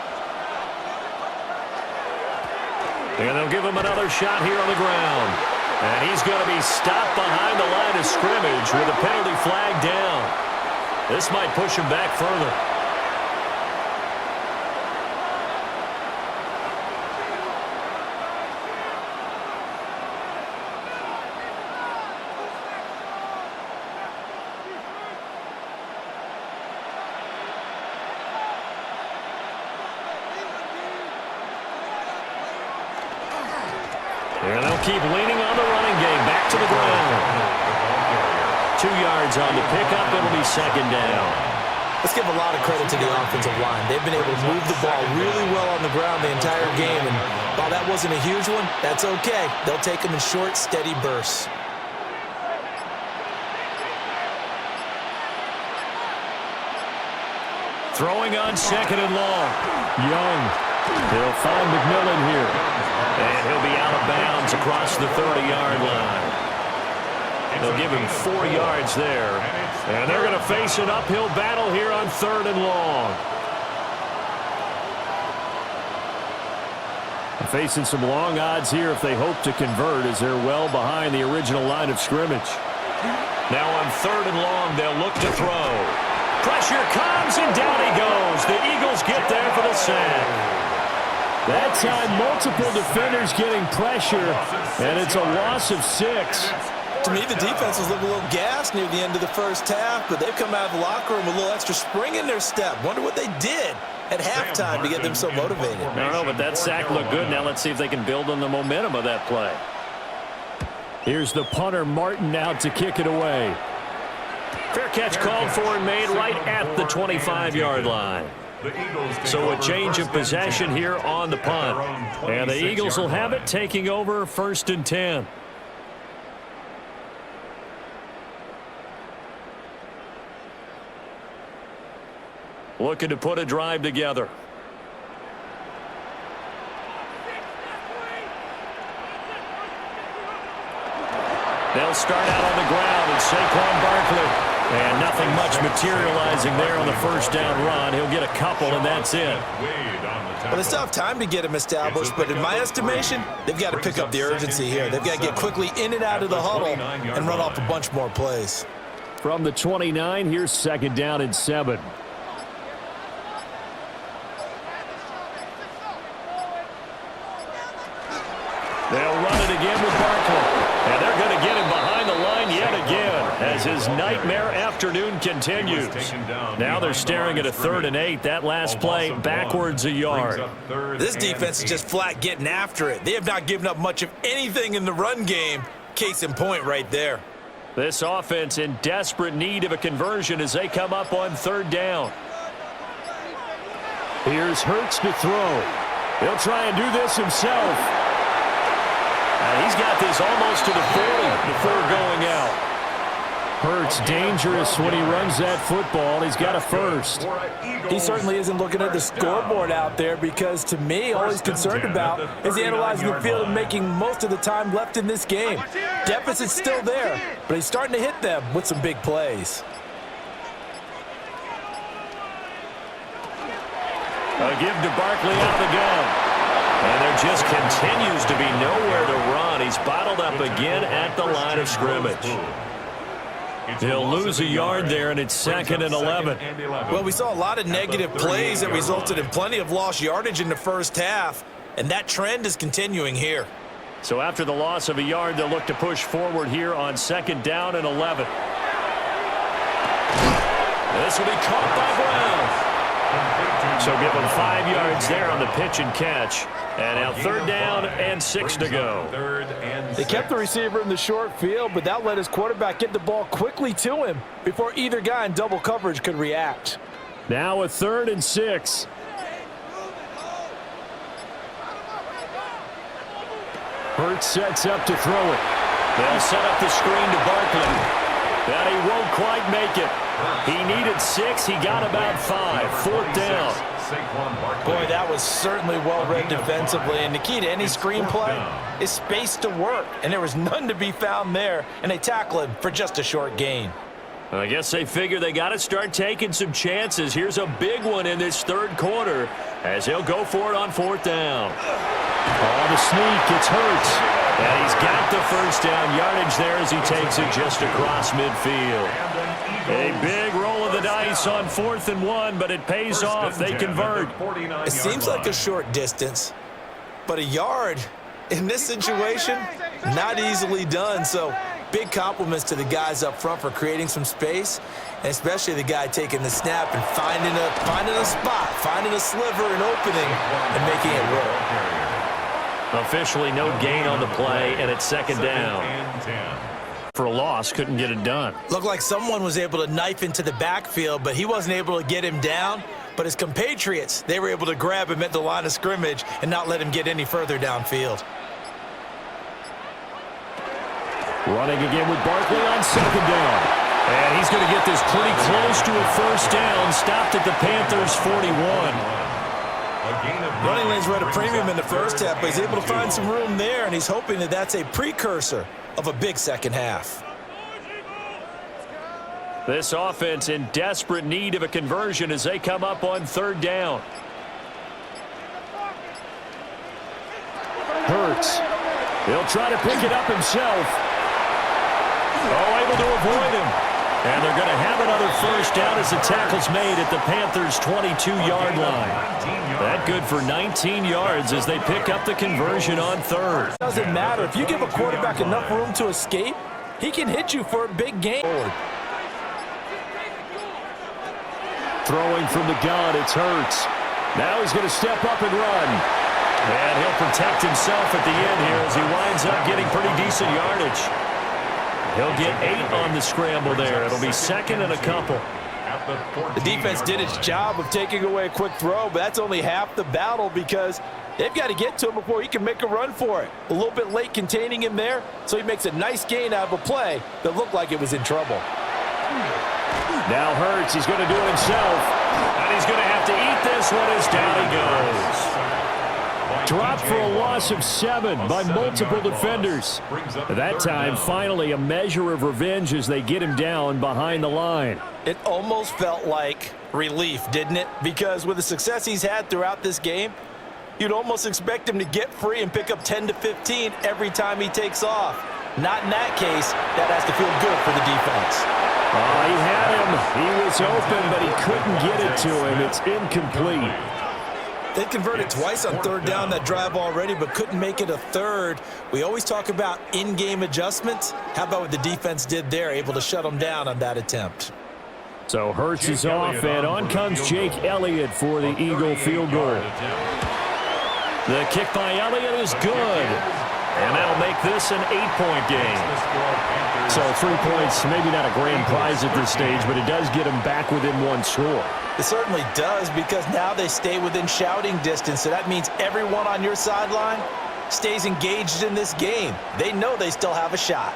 And they'll give him another shot here on the ground. And he's going to be stopped behind the line of scrimmage with a penalty flag down. This might push him back further. And they'll keep leaning on the running game. Back to the ground. 2 yards on the pickup. It'll be 2nd down. Let's give a lot of credit to the offensive line. They've been able to move the ball really well on the ground the entire game. And while that wasn't a huge one, that's okay. They'll take them in short, steady bursts. Throwing on 2nd and long. Young. They'll find McMillan here. And he'll be out of bounds across the 30-yard line. They'll give him 4 yards there. And they're going to face an uphill battle here on 3rd and long. Facing some long odds here if they hope to convert, as they're well behind the original line of scrimmage. Now on 3rd and long, they'll look to throw. Pressure comes, and down he goes. The Eagles get there for the sack. That time, multiple defenders getting pressure, and it's a loss of 6. To me, the defense was looking a little gassed near the end of the first half, but they've come out of the locker room with a little extra spring in their step. Wonder what they did at halftime to get them so motivated. I don't know, but that sack looked good. Now let's see if they can build on the momentum of that play. Here's the punter, Martin, out to kick it away. Fair catch called for and made right at the 25-yard line. So a change of possession here on the punt. And the Eagles will have it, taking over 1st and 10. Looking to put a drive together. They'll start out on the ground, and Saquon Barkley. And nothing much materializing there on the first down run. He'll get a couple, and that's it. Well, they still have time to get him established, but in my estimation, they've got to pick up the urgency here. They've got to get quickly in and out of the huddle and run off a bunch more plays. From the 29, here's 2nd down and 7. They'll run it again with Barkley. And they're going to get him behind the line yet again as his nightmare afternoon continues. Now they're staring at a 3rd and 8. That last play backwards a yard. This defense is just flat getting after it. They have not given up much of anything in the run game. Case in point right there. This offense in desperate need of a conversion as they come up on 3rd down. Here's Hurts to throw. He'll try and do this himself. And he's got this almost to the 40 before going out. Hurts dangerous when he runs that football. He's got a first. He certainly isn't looking at the scoreboard out there because, to me, all he's concerned about is analyzing the field and making most of the time left in this game. Deficit's still there, but he's starting to hit them with some big plays. A give to Barkley out the gun. And there just continues to be nowhere to run. He's bottled up again at the line of scrimmage. He'll lose a yard there, and it's 2nd and 11. Well, we saw a lot of negative plays that resulted in plenty of lost yardage in the first half, and that trend is continuing here. So after the loss of a yard, they'll look to push forward here on 2nd down and 11. This will be caught by Brown. So give them 5 yards there on the pitch and catch. And now 3rd down and 6 to go. They kept the receiver in the short field, but that let his quarterback get the ball quickly to him before either guy in double coverage could react. Now a 3rd and 6. Hurts sets up to throw it. They'll set up the screen to Barkley. That he won't quite make it. He needed 6. He got about 5. 4th down. Boy, that was certainly well-read defensively, and the key to any screenplay is space to work, and there was none to be found there, and they tackle him for just a short gain. I guess they figure they got to start taking some chances. Here's a big one in this 3rd quarter as he'll go for it on 4th down. Oh, the sneak, it's Hurts. And he's got the first down yardage there as he takes it just across midfield. A big roll of the dice on 4th and 1, but it pays off. They convert. It seems like a short distance, but a yard in this situation, not easily done. So big compliments to the guys up front for creating some space, and especially the guy taking the snap and finding a spot, finding a sliver, an opening, and making it work. Officially no gain on the play, and it's 2nd down. For a loss, couldn't get it done. Looked like someone was able to knife into the backfield, but he wasn't able to get him down. But his compatriots, they were able to grab him at the line of scrimmage and not let him get any further downfield. Running again with Barkley on 2nd down. And he's going to get this pretty close to a first down. Stopped at the Panthers' 41. Running lanes were at a premium in the first half, but he's able to find some room there, and he's hoping that that's a precursor of a big second half. This offense in desperate need of a conversion as they come up on 3rd down. Hurts. He'll try to pick it up himself. Oh, able to avoid him. And they're going to have another first down as the tackle's made at the Panthers' 22-yard line. That good for 19 yards as they pick up the conversion on 3rd. It doesn't matter. If you give a quarterback enough room to escape, he can hit you for a big game. Throwing from the gun, it's Hurts. Now he's going to step up and run. And he'll protect himself at the end here as he winds up getting pretty decent yardage. He'll get 8 on the scramble there. It'll be second and a couple. The defense did its job of taking away a quick throw, but that's only half the battle because they've got to get to him before he can make a run for it. A little bit late containing him there, so he makes a nice gain out of a play that looked like it was in trouble. Now Hurts, he's going to do it himself, and he's going to have to eat this one as down he goes. Dropped for a loss of 7 by multiple defenders. At that time, finally a measure of revenge as they get him down behind the line. It almost felt like relief, didn't it? Because with the success he's had throughout this game, you'd almost expect him to get free and pick up 10 to 15 every time he takes off. Not in that case. That has to feel good for the defense. Oh, he had him. He was open, but he couldn't get it to him. It's incomplete. They converted twice on third down that drive already, but couldn't make it a third. We always talk about in-game adjustments. How about what the defense did there, able to shut them down on that attempt? So Hurts is off, and on comes Jake Elliott for the Eagle field goal. The kick by Elliott is good, and that'll make this an 8-point game. So 3 points, maybe not a grand prize at this stage, but it does get them back within one score. It certainly does, because now they stay within shouting distance, so that means everyone on your sideline stays engaged in this game. They know they still have a shot.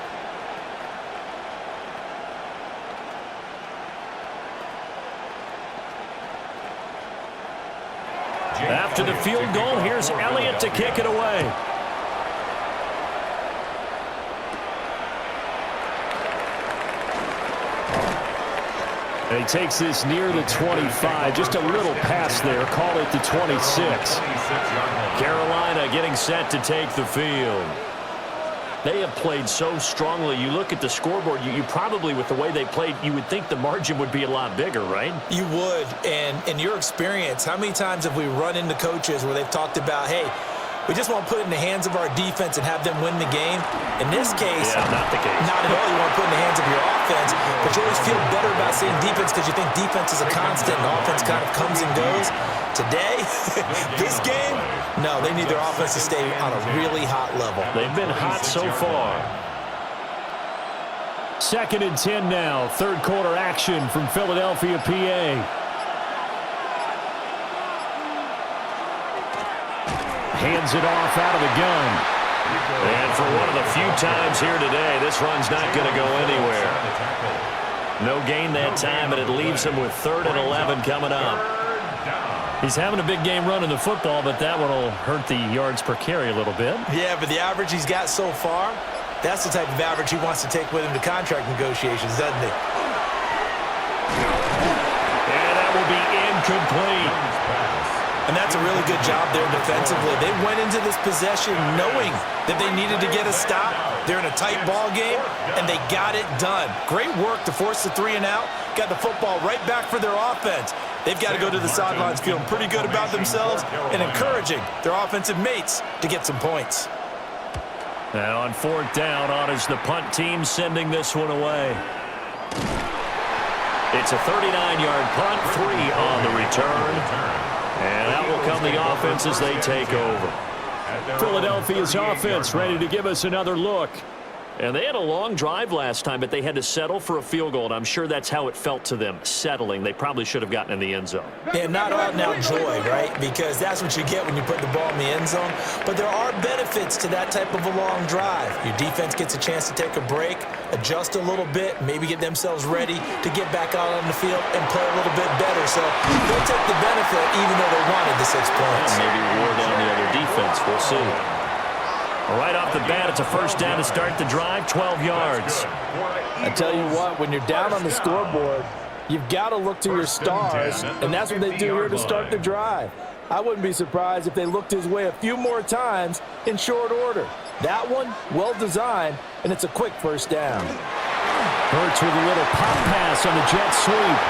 After the field goal, here's Elliott to kick it away. And he takes this near the 25. Just a little pass there. Call it the 26. Carolina getting set to take the field. They have played so strongly. You look at the scoreboard, you probably, with the way they played, you would think the margin would be a lot bigger, right? You would. And in your experience, how many times have we run into coaches where they've talked about, hey, we just want to put it in the hands of our defense and have them win the game? In this case, not the case. Not at all. You want to put it in the hands of your offense, but you always feel better about saying defense because you think defense is a constant and offense kind of comes and goes. Today, this game, no, they need their offense to stay on a really hot level. They've been hot so far. 2nd and 10 now. Third quarter action from Philadelphia, PA. Hands it off out of the gun. And for one of the few times here today, this run's not going to go anywhere. No gain that time, and it leaves him with 3rd and 11 coming up. He's having a big game running the football, but that one will hurt the yards per carry a little bit. Yeah, but the average he's got so far, that's the type of average he wants to take with him to contract negotiations, doesn't he? And that will be incomplete. And that's a really good job there defensively. They went into this possession knowing that they needed to get a stop. They're in a tight ball game, and they got it done. Great work to force the 3 and out. Got the football right back for their offense. They've got to go to the sidelines feeling pretty good about themselves and encouraging their offensive mates to get some points. And on 4th down, honors the punt team sending this one away. It's a 39-yard punt, 3 on the return. And that will come the offense as they take over. Philadelphia's offense ready to give us another look. And they had a long drive last time, but they had to settle for a field goal, and I'm sure that's how it felt to them, settling. They probably should have gotten in the end zone. And not out and out joy, right? Because that's what you get when you put the ball in the end zone. But there are benefits to that type of a long drive. Your defense gets a chance to take a break, adjust a little bit, maybe get themselves ready to get back out on the field and play a little bit better. So they'll take the benefit even though they wanted the 6 points. And maybe reward on the other defense. We'll see. Right off the bat, it's a first down to start the drive, 12 yards. I tell you what, when you're down on the scoreboard, you've got to look to your stars, and that's what they do here to start the drive. I wouldn't be surprised if they looked his way a few more times in short order. That one, well designed, and it's a quick first down. Hurts with a little pop pass on the jet sweep.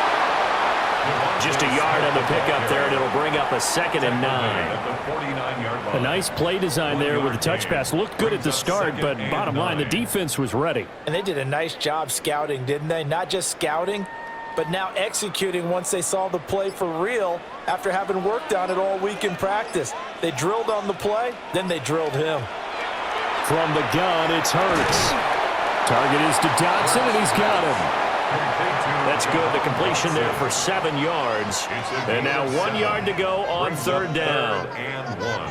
Just a yard on the pickup there, and it'll bring up a 2nd and 9. A nice play design there with the touch pass. Looked good at the start, but bottom line, the defense was ready. And they did a nice job scouting, didn't they? Not just scouting, but now executing once they saw the play for real after having worked on it all week in practice. They drilled on the play, then they drilled him. From the gun, it's Hurts. Target is to Dodson, and he's got him. That's good. The completion there for 7 yards. And now 1 yard to go on 3rd down. And 1.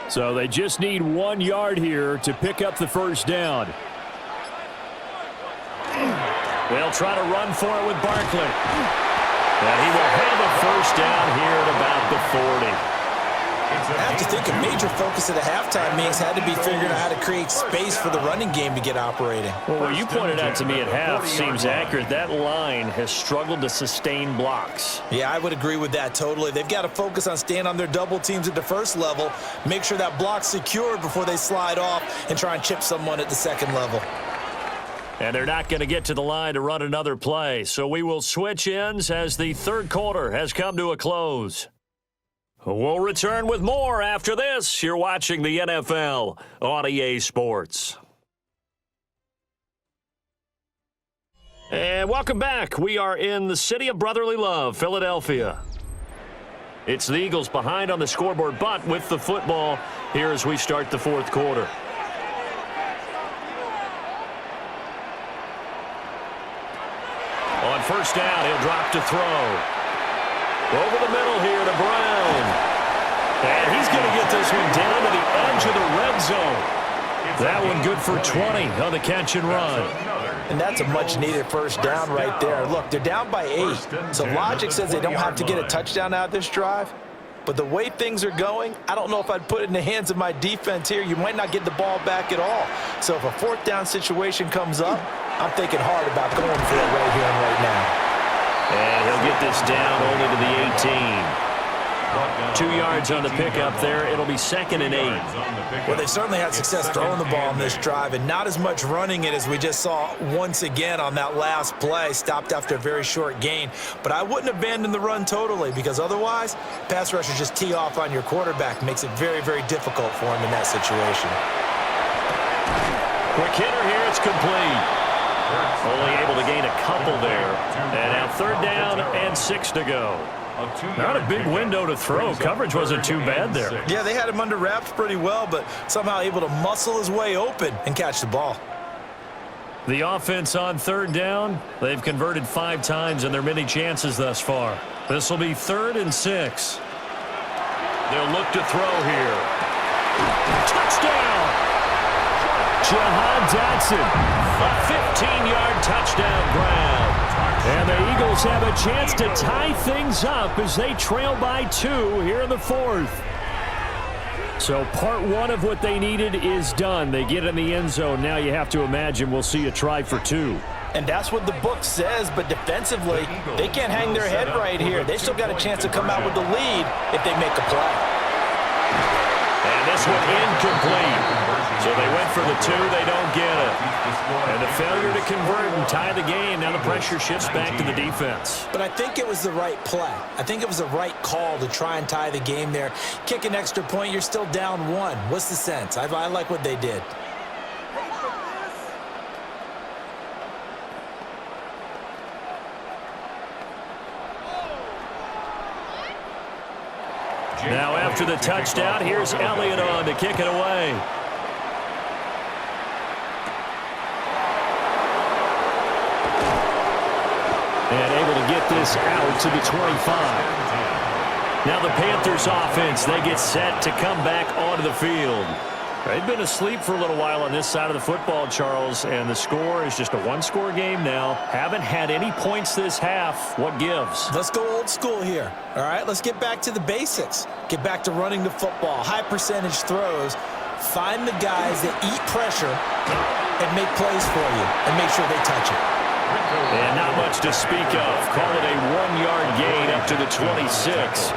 So they just need 1 yard here to pick up the 1st down. They'll try to run for it with Barkley. And he will have a 1st down here at about the 40. I have to think a major focus at the halftime meetings had to be figuring out how to create space for the running game to get operating. Well, what you pointed out to me at half seems accurate. That line has struggled to sustain blocks. Yeah, I would agree with that totally. They've got to focus on staying on their double teams at the 1st level, make sure that block's secured before they slide off and try and chip someone at the 2nd level. And they're not going to get to the line to run another play. So we will switch ends as the 3rd quarter has come to a close. We'll return with more after this. You're watching the NFL on EA Sports. And welcome back. We are in the city of brotherly love, Philadelphia. It's the Eagles behind on the scoreboard, but with the football here as we start the 4th quarter. On 1st down, he'll drop to throw. Over the middle here to Brown. And he's going to get this one down to the edge of the red zone. That one good for 20 on the catch and run. And that's a much-needed 1st down right there. Look, they're down by 8. So logic says they don't have to get a touchdown out of this drive. But the way things are going, I don't know if I'd put it in the hands of my defense here. You might not get the ball back at all. So if a 4th down situation comes up, I'm thinking hard about going for it right here and right now. And he'll get this down only to the 18. 2 yards on the pickup there. It'll be 2nd and 8. Well, they've certainly had success throwing the ball on this drive and not as much running it as we just saw once again on that last play. Stopped after a very short gain. But I wouldn't abandon the run totally because otherwise, pass rushers just tee off on your quarterback. Makes it very, very difficult for him in that situation. Quick hitter here. It's complete. Only able to gain a couple there. And now 3rd down and 6 to go. Not a big window to throw. Coverage wasn't too bad there. Yeah, they had him under wraps pretty well, but somehow able to muscle his way open and catch the ball. The offense on 3rd down, they've converted 5 times in their many chances thus far. This will be 3rd and 6. They'll look to throw here. Touchdown! Jahan Dotson. A 15-yard touchdown grab. And the Eagles have a chance to tie things up as they trail by 2 here in the 4th. So part 1 of what they needed is done. They get in the end zone. Now you have to imagine we'll see a try for 2. And that's what the book says, but defensively, they can't hang their head right here. They still got a chance to come out with the lead if they make a play. And this one incomplete. So they went for the 2. They don't get it. And the failure to convert and tie the game. Now the pressure shifts back to the defense. But I think it was the right play. I think it was the right call to try and tie the game there. Kick an extra point, you're still down 1. What's the sense? I like what they did. Now after the touchdown, here's Elliott on to kick it away. And able to get this out to the 25. Now the Panthers offense, they get set to come back onto the field. They've been asleep for a little while on this side of the football, Charles, and the score is just a 1-score game now. Haven't had any points this half. What gives? Let's go old school here. All right, let's get back to the basics. Get back to running the football, high percentage throws. Find the guys that eat pressure and make plays for you and make sure they touch it. And not much to speak of. Call it a 1-yard gain up to the 26.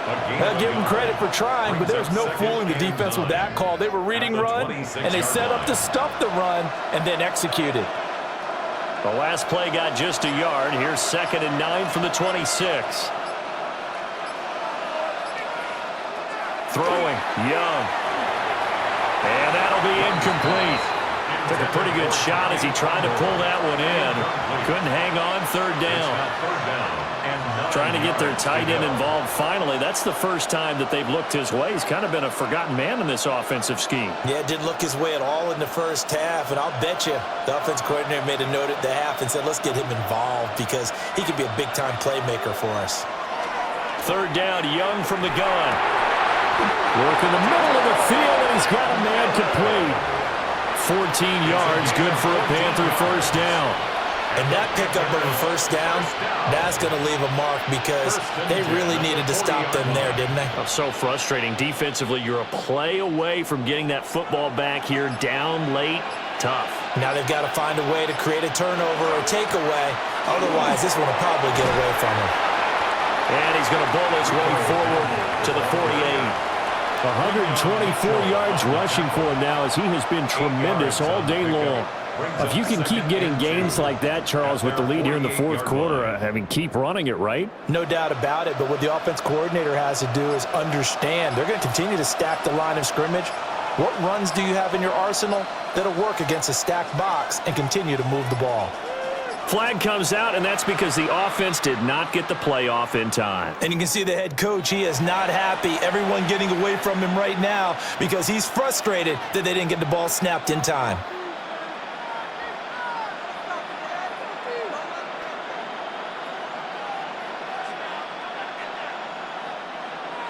I'll give them credit for trying, but there's no fooling the defense with that call. They were reading run, and they set up to stuff the run and then execute it. The last play got just a yard. Here's 2nd and 9 from the 26. Throwing, Young. And that'll be incomplete. Took a pretty good shot as he tried to pull that one in. Couldn't hang on, 3rd down. Trying to get their tight end involved finally. That's the first time that they've looked his way. He's kind of been a forgotten man in this offensive scheme. Yeah, it didn't look his way at all in the first half, and I'll bet you the offense coordinator made a note at the half and said, let's get him involved because he could be a big-time playmaker for us. 3rd down, Young from the gun. Work in the middle of the field, and he's got a man complete. 14 yards, good for a Panther first down. And that pickup of a first down, that's going to leave a mark because they really needed to stop them there, didn't they? Oh, so frustrating. Defensively, you're a play away from getting that football back here down late. Tough. Now they've got to find a way to create a turnover or takeaway. Otherwise, this one will probably get away from him. And he's going to bull his way forward to the 48. 124 yards rushing for him now as he has been tremendous all day long. If you can keep getting gains like that, Charles, with the lead here in the 4th quarter, I mean, keep running it, right? No doubt about it, but what the offense coordinator has to do is understand. They're going to continue to stack the line of scrimmage. What runs do you have in your arsenal that'll work against a stacked box and continue to move the ball? Flag comes out, and that's because the offense did not get the play off in time. And you can see the head coach, he is not happy. Everyone getting away from him right now because he's frustrated that they didn't get the ball snapped in time.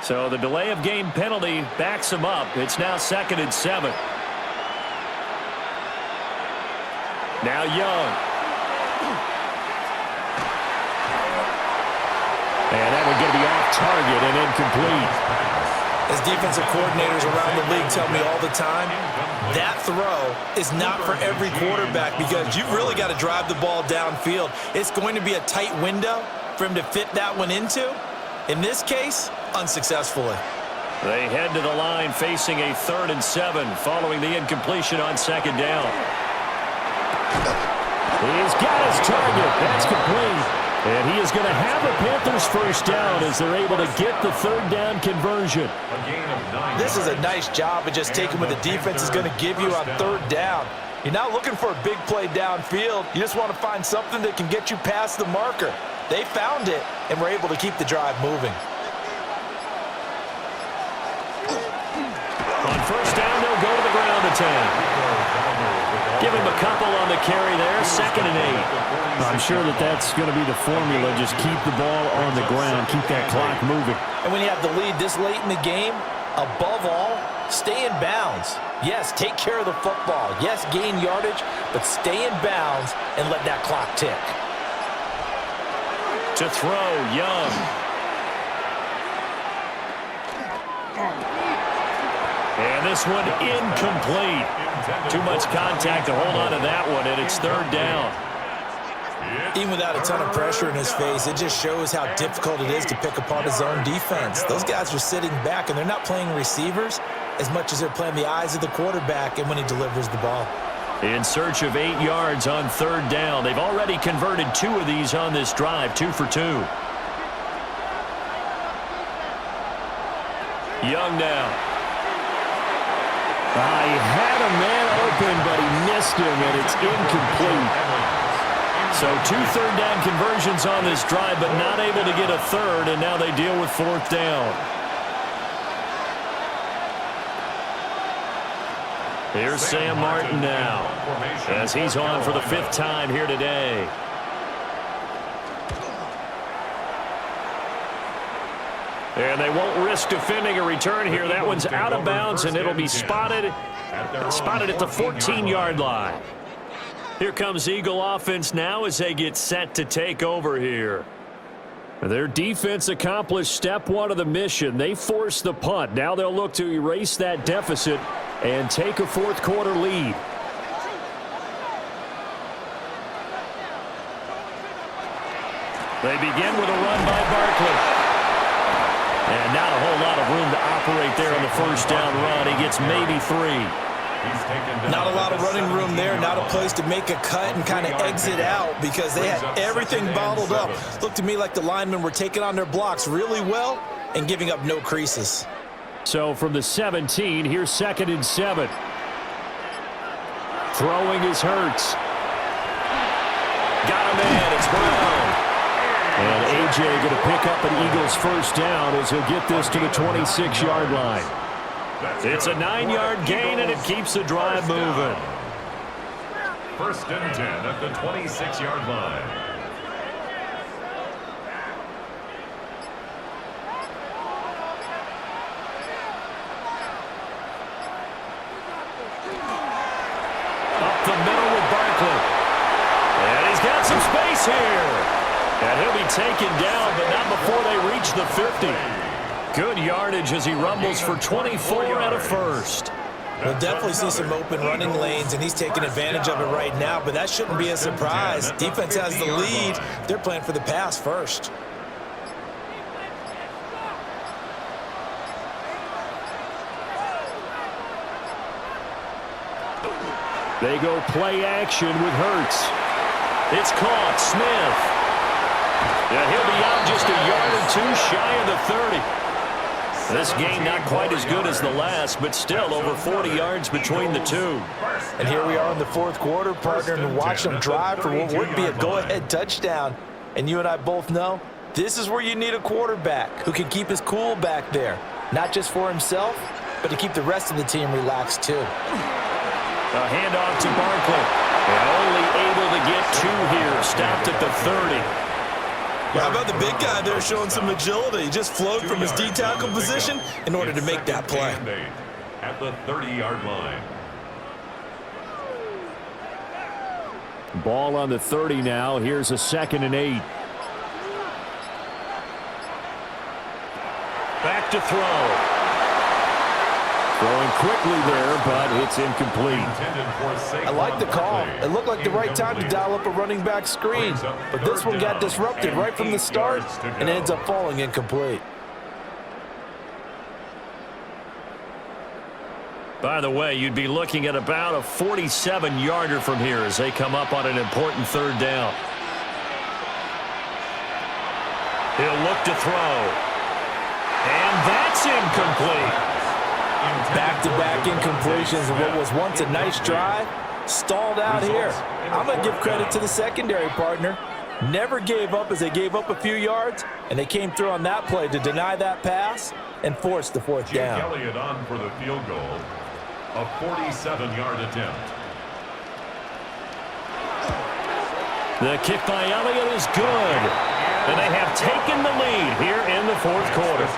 So the delay of game penalty backs him up. It's now 2nd and 7. Now Young. And that one going to be off target and incomplete. As defensive coordinators around the league tell me all the time, that throw is not for every quarterback because you've really got to drive the ball downfield. It's going to be a tight window for him to fit that one into. In this case, unsuccessfully. They head to the line facing a 3rd and 7 following the incompletion on 2nd down. He's got his target. That's complete. And he is going to have a Panthers first down as they're able to get the 3rd down conversion. This is a nice job of just taking what the defense is going to give you on 3rd down. You're not looking for a big play downfield. You just want to find something that can get you past the marker. They found it and were able to keep the drive moving. On 1st down, they'll go to the ground attack. Give him a couple on the carry there, 2nd and 8. I'm sure that's going to be the formula. Just keep the ball on the ground, keep that clock moving. And when you have the lead this late in the game, above all, stay in bounds. Yes, take care of the football. Yes, gain yardage, but stay in bounds and let that clock tick. To throw, Young. And this one incomplete. Too much contact to hold on to that one, and it's 3rd down. Even without a ton of pressure in his face, it just shows how difficult it is to pick apart his own defense. Those guys are sitting back, and they're not playing receivers as much as they're playing the eyes of the quarterback and when he delivers the ball. In search of 8 yards on 3rd down. They've already converted 2 of these on this drive, 2 for 2. Young now. He had a man open, but he missed him, and it's incomplete. So 2 3rd down conversions on this drive, but not able to get a 3rd, and now they deal with 4th down. Here's Sam Martin now, as he's on for the 5th time here today. And they won't risk defending a return here. That one's out of bounds, and it'll be spotted at the 14-yard line. Here comes Eagle offense now as they get set to take over here. Their defense accomplished step 1 of the mission. They forced the punt. Now they'll look to erase that deficit and take a 4th quarter lead. They begin with a run by Barkley. And now a a whole lot of room to operate there on the first down run. He gets maybe 3. Not a lot of running room there, not a place to make a cut and kind of exit out because they had everything bottled up. Looked to me like the linemen were taking on their blocks really well and giving up no creases. So from the 17, here's 2nd and 7. Throwing is Hurts. Got him in. It's Brown. And A.J. going to pick up an Eagles first down as he'll get this to the 26-yard line. It's a 9-yard gain, and it keeps the drive moving. 1st and 10 at the 26-yard line. Up the middle with Barkley. And he's got some space here. And he'll be taken down, but not before they reach the 50. Good yardage as he rumbles for 24 and a first. We'll definitely see some open running lanes, and he's taking advantage of it right now, but that shouldn't be a surprise. Defense has the lead. They're playing for the pass first. They go play action with Hurts. It's caught. Smith. Yeah, he'll be out just a yard or 2 shy of the 30. This game not quite as good as the last, but still over 40 yards between the two. And here we are in the 4th quarter, partner, and watch them drive for what would be a go-ahead touchdown. And you and I both know this is where you need a quarterback who can keep his cool back there, not just for himself, but to keep the rest of the team relaxed too. A handoff to Barkley. And only able to get 2 here. Stopped at the 30. How about the big guy there showing some agility? He just flowed from his D-tackle position in order to make that play. At the 30-yard line. Ball on the 30 now. Here's a 2nd and 8. Back to throw. Throwing quickly there, but it's incomplete. I like the call. It looked like the right time to dial up a running back screen, but this one got disrupted right from the start and ends up falling incomplete. By the way, you'd be looking at about a 47-yarder from here as they come up on an important 3rd down. He'll look to throw. And that's incomplete. Back-to-back incompletions of what was once a nice drive, stalled out here. I'm going to give credit to the secondary, partner. Never gave up as they gave up a few yards, and they came through on that play to deny that pass and force the 4th down. Elliott on for the field goal, a 47-yard attempt. The kick by Elliott is good. And they have taken the lead here in the 4th quarter.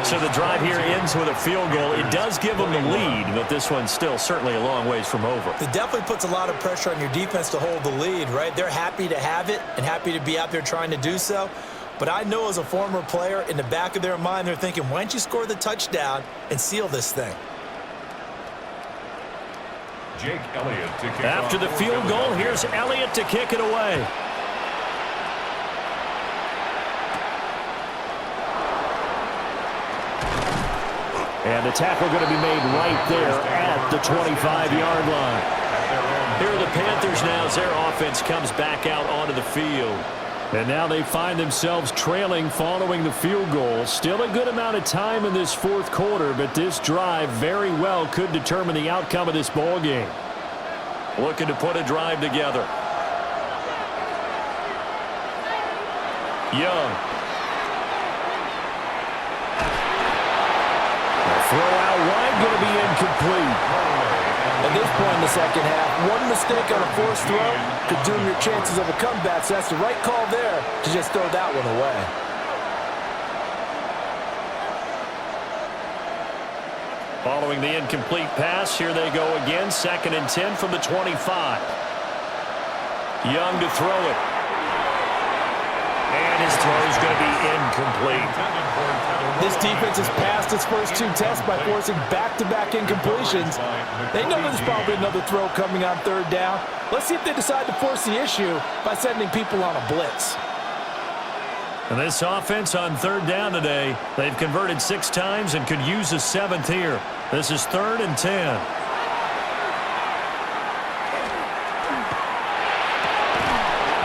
So the drive here ends with a field goal. It does give them the lead, but this one's still certainly a long ways from over. It definitely puts a lot of pressure on your defense to hold the lead, right? They're happy to have it and happy to be out there trying to do so. But I know as a former player, in the back of their mind, they're thinking, why don't you score the touchdown and seal this thing? Jake Elliott to kick After the field goal, here's Elliott to kick it away. And the tackle going to be made right there at the 25-yard line. Here are the Panthers now as their offense comes back out onto the field. And now they find themselves trailing following the field goal. Still a good amount of time in this 4th quarter, but this drive very well could determine the outcome of this ball game. Looking to put a drive together. Young. Throw out wide, going to be incomplete. At this point in the 2nd half, one mistake on a forced throw could doom your chances of a comeback, so that's the right call there to just throw that one away. Following the incomplete pass, here they go again, 2nd and 10 from the 25. Young to throw it. And his throw is going to be incomplete. This defense has passed its first 2 tests by forcing back-to-back incompletions. They know there's probably another throw coming on 3rd down. Let's see if they decide to force the issue by sending people on a blitz. And this offense on third down today, they've converted 6 times and could use a 7th here. This is 3rd and 10.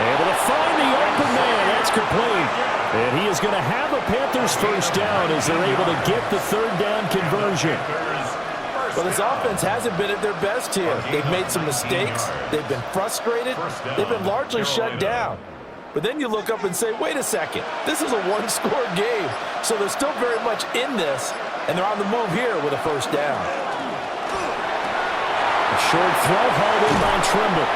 Able to find the open man. That's complete. And he is going to have a Panthers first down as they're able to get the 3rd down conversion. But his offense hasn't been at their best here. They've made some mistakes. They've been frustrated. They've been largely shut down. But then you look up and say, wait a second, this is a one-score game. So they're still very much in this, and they're on the move here with a first down. A short throw hauled in by Trimble.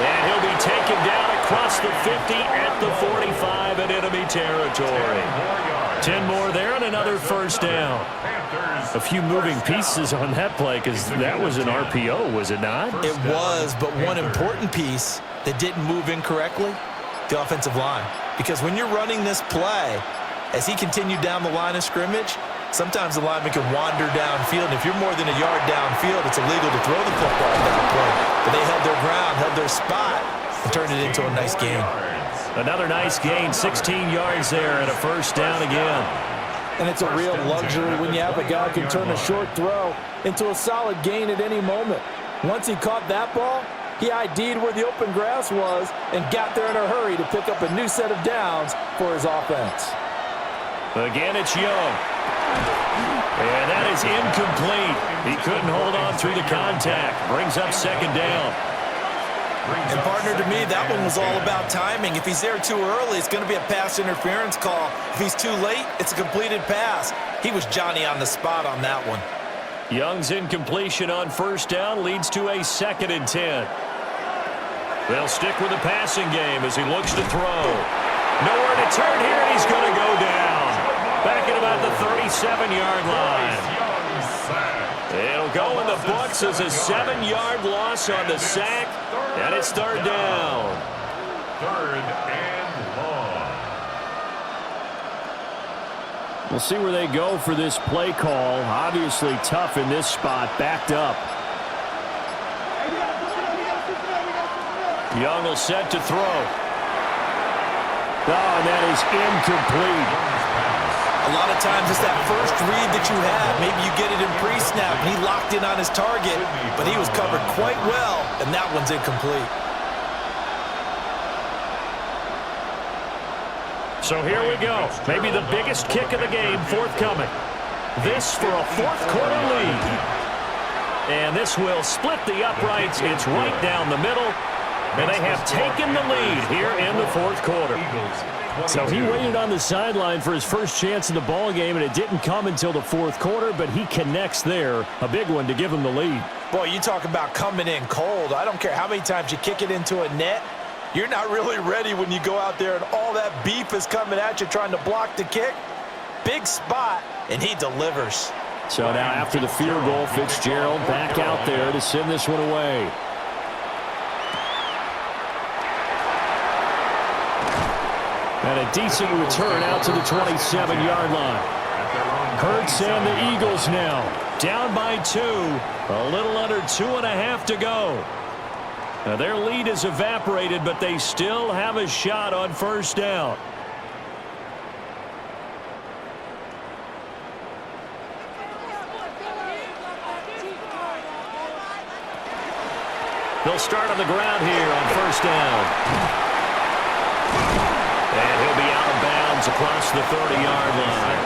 And he'll be taken down across the 50 at the 45 in enemy territory. 10 more there and another first down. A few moving pieces on that play because that was an RPO, was it not? It was, but one important piece that didn't move incorrectly, the offensive line. Because when you're running this play, as he continued down the line of scrimmage, sometimes the lineman can wander downfield, and if you're more than a yard downfield, it's illegal to throw the football at that point. But they held their ground, held their spot, and turned it into a nice gain. Another nice gain, 16 yards there, and a first down again. And it's a real luxury when you have a guy who can turn a short throw into a solid gain at any moment. Once he caught that ball, he ID'd where the open grass was and got there in a hurry to pick up a new set of downs for his offense. Again, it's Young. And that is incomplete. He couldn't hold on through the contact. Brings up 2nd down. And, partner, to me, that one was all about timing. If he's there too early, it's going to be a pass interference call. If he's too late, it's a completed pass. He was Johnny on the spot on that one. Young's incompletion on first down leads to a 2nd and 10. They'll stick with the passing game as he looks to throw. Nowhere to turn here, and he's going to go down. Back at about the 37-yard line. It'll go in the books as a 7-yard loss on the sack, and it's 3rd down. 3rd and long. We'll see where they go for this play call. Obviously tough in this spot, backed up. Young will set to throw. Oh, and that is incomplete. A lot of times it's that first read that you have. Maybe you get it in pre-snap, and he locked in on his target, but he was covered quite well, and that one's incomplete. So here we go. Maybe the biggest kick of the game forthcoming. This for a 4th quarter lead. And this will split the uprights. It's right down the middle. And they have taken the lead here in the 4th quarter. So he waited on the sideline for his first chance in the ball game, and it didn't come until the 4th quarter, but he connects there. A big one to give him the lead. Boy, you talk about coming in cold. I don't care how many times you kick it into a net. You're not really ready when you go out there and all that beef is coming at you trying to block the kick. Big spot, and he delivers. So now after the field goal, Fitzgerald back out there to send this one away. And a decent return out to the 27-yard line. Hurts and the Eagles now down by 2. A little under 2.5 to go. Now their lead is evaporated, but they still have a shot on first down. They'll start on the ground here on first down. And he'll be out of bounds across the 30-yard line.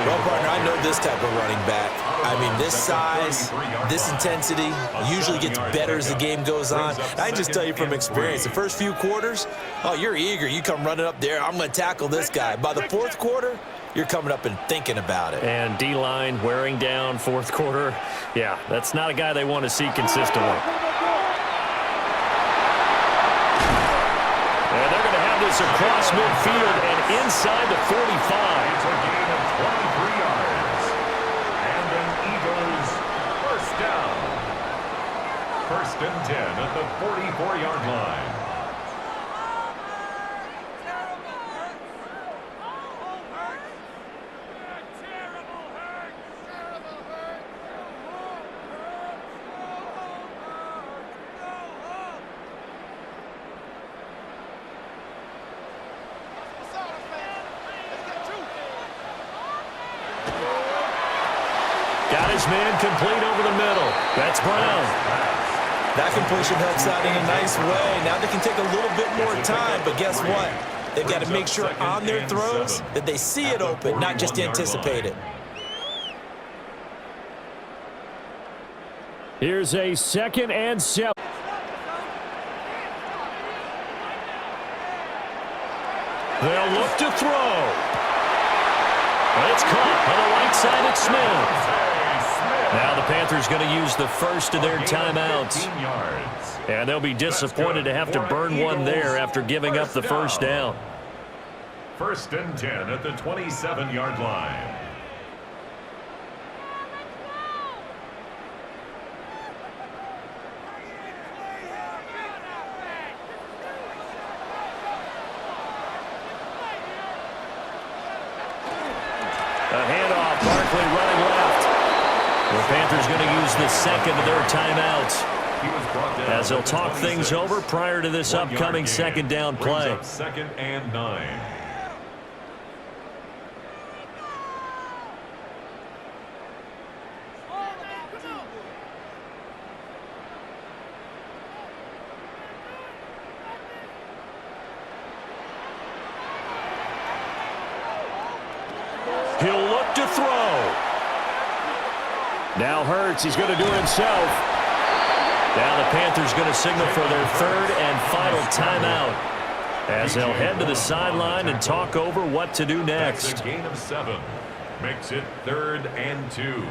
Well, partner, I know this type of running back. I mean, this size, this intensity usually gets better as the game goes on. I can just tell you from experience, the first few quarters, oh, you're eager. You come running up there, I'm going to tackle this guy. By the 4th quarter, you're coming up and thinking about it. And D-line wearing down 4th quarter. Yeah, that's not a guy they want to see consistently. And they're going to have this across midfield and inside the 45. It's a gain of 23 yards. And an Eagles first down. 1st and 10 at the 44-yard line. Got his man complete over the middle. That's Brown. That completion helps out in a nice way. Now they can take a little bit more time, but guess what? They've got to make sure on their throws that they see it open, not just anticipate it. Here's a 2nd and 7. They'll look to throw. It's caught on the right side at Smith. Now the Panthers going to use the first of their timeouts. And they'll be disappointed to have to burn one there after giving up the first down. 1st and 10 at the 27-yard line. A handoff, Barkley running left. The Panthers going to use the 2nd of their timeouts as they'll talk things over prior to this upcoming 2nd down play. 2nd and 9. He'll look to throw. Now Hurts, he's going to do it himself. Now the Panthers going to signal for their 3rd and final timeout as they'll head to the sideline and talk over what to do next. That's a gain of 7. Makes it 3rd and 2.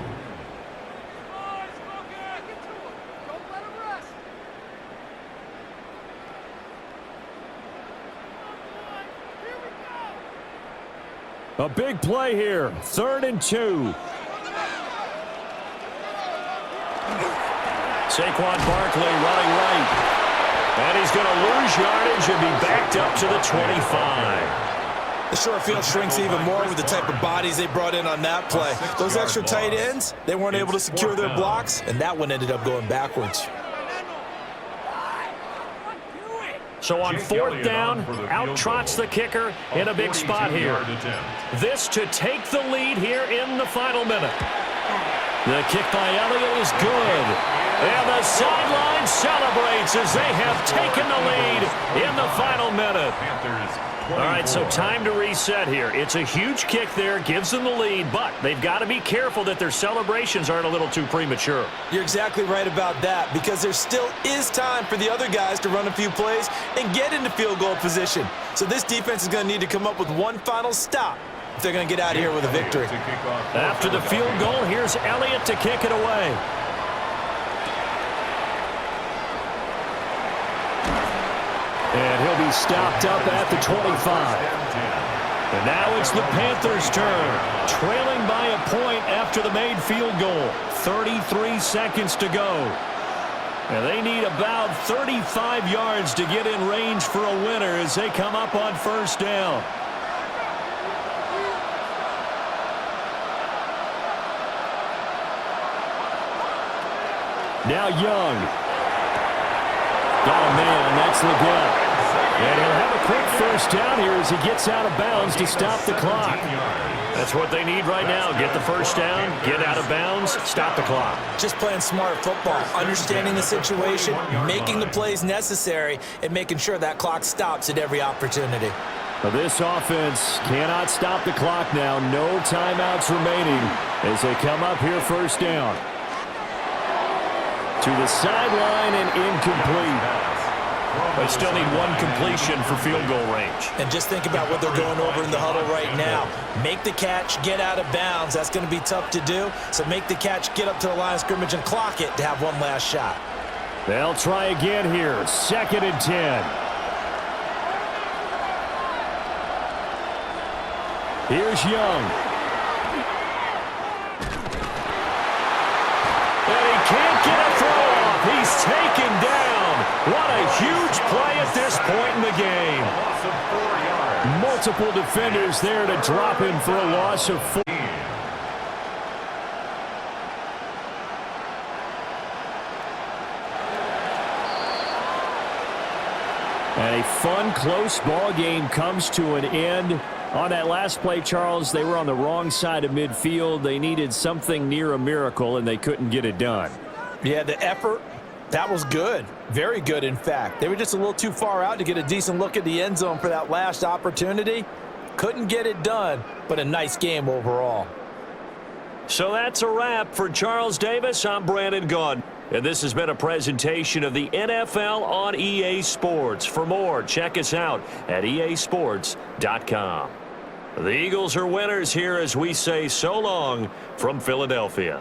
A big play here. 3rd and 2. Saquon Barkley running right. And he's going to lose yardage and be backed up to the 25. The short field shrinks even more with the type of bodies they brought in on that play. Those extra tight ends, they weren't able to secure their blocks, and that one ended up going backwards. So on 4th down, out trots the kicker in a big spot here. This to take the lead here in the final minute. The kick by Elliott is good. And the sideline celebrates as they have taken the lead in the final minute. All right, so time to reset here. It's a huge kick there, gives them the lead, but they've got to be careful that their celebrations aren't a little too premature. You're exactly right about that, because there still is time for the other guys to run a few plays and get into field goal position. So this defense is going to need to come up with one final stop if they're going to get out of here with a victory. After the field goal, here's Elliott to kick it away. And he'll be stopped up at the 25. And now it's the Panthers' turn, trailing by a point after the made field goal. 33 seconds to go. And they need about 35 yards to get in range for a winner as they come up on 1st down. Now Young. Got a man, that's Leggett. And he'll have a quick 1st down here as he gets out of bounds to stop the clock. That's what they need right now. Get the 1st down, get out of bounds, stop the clock. Just playing smart football, understanding the situation, making the plays necessary, and making sure that clock stops at every opportunity. Well, this offense cannot stop the clock now. No timeouts remaining as they come up here 1st down. To the sideline and incomplete. They still need one completion for field goal range. And just think about what they're going over in the huddle right now. Make the catch, get out of bounds. That's going to be tough to do. So make the catch, get up to the line of scrimmage, and clock it to have one last shot. They'll try again here. 2nd and 10. Here's Young. And he can't get a throw off. He's taken down. What a huge play at this point in the game. Multiple defenders there to drop him for a loss of 4. And a fun, close ball game comes to an end On that last play, Charles, they were on the wrong side of midfield. They needed something near a miracle, and they couldn't get it done. Yeah, the effort, that was good. Very good, in fact. They were just a little too far out to get a decent look at the end zone for that last opportunity. Couldn't get it done, but a nice game overall. So that's a wrap for Charles Davis. I'm Brandon Gaudin. And this has been a presentation of the NFL on EA Sports. For more, check us out at easports.com. The Eagles are winners here as we say so long from Philadelphia.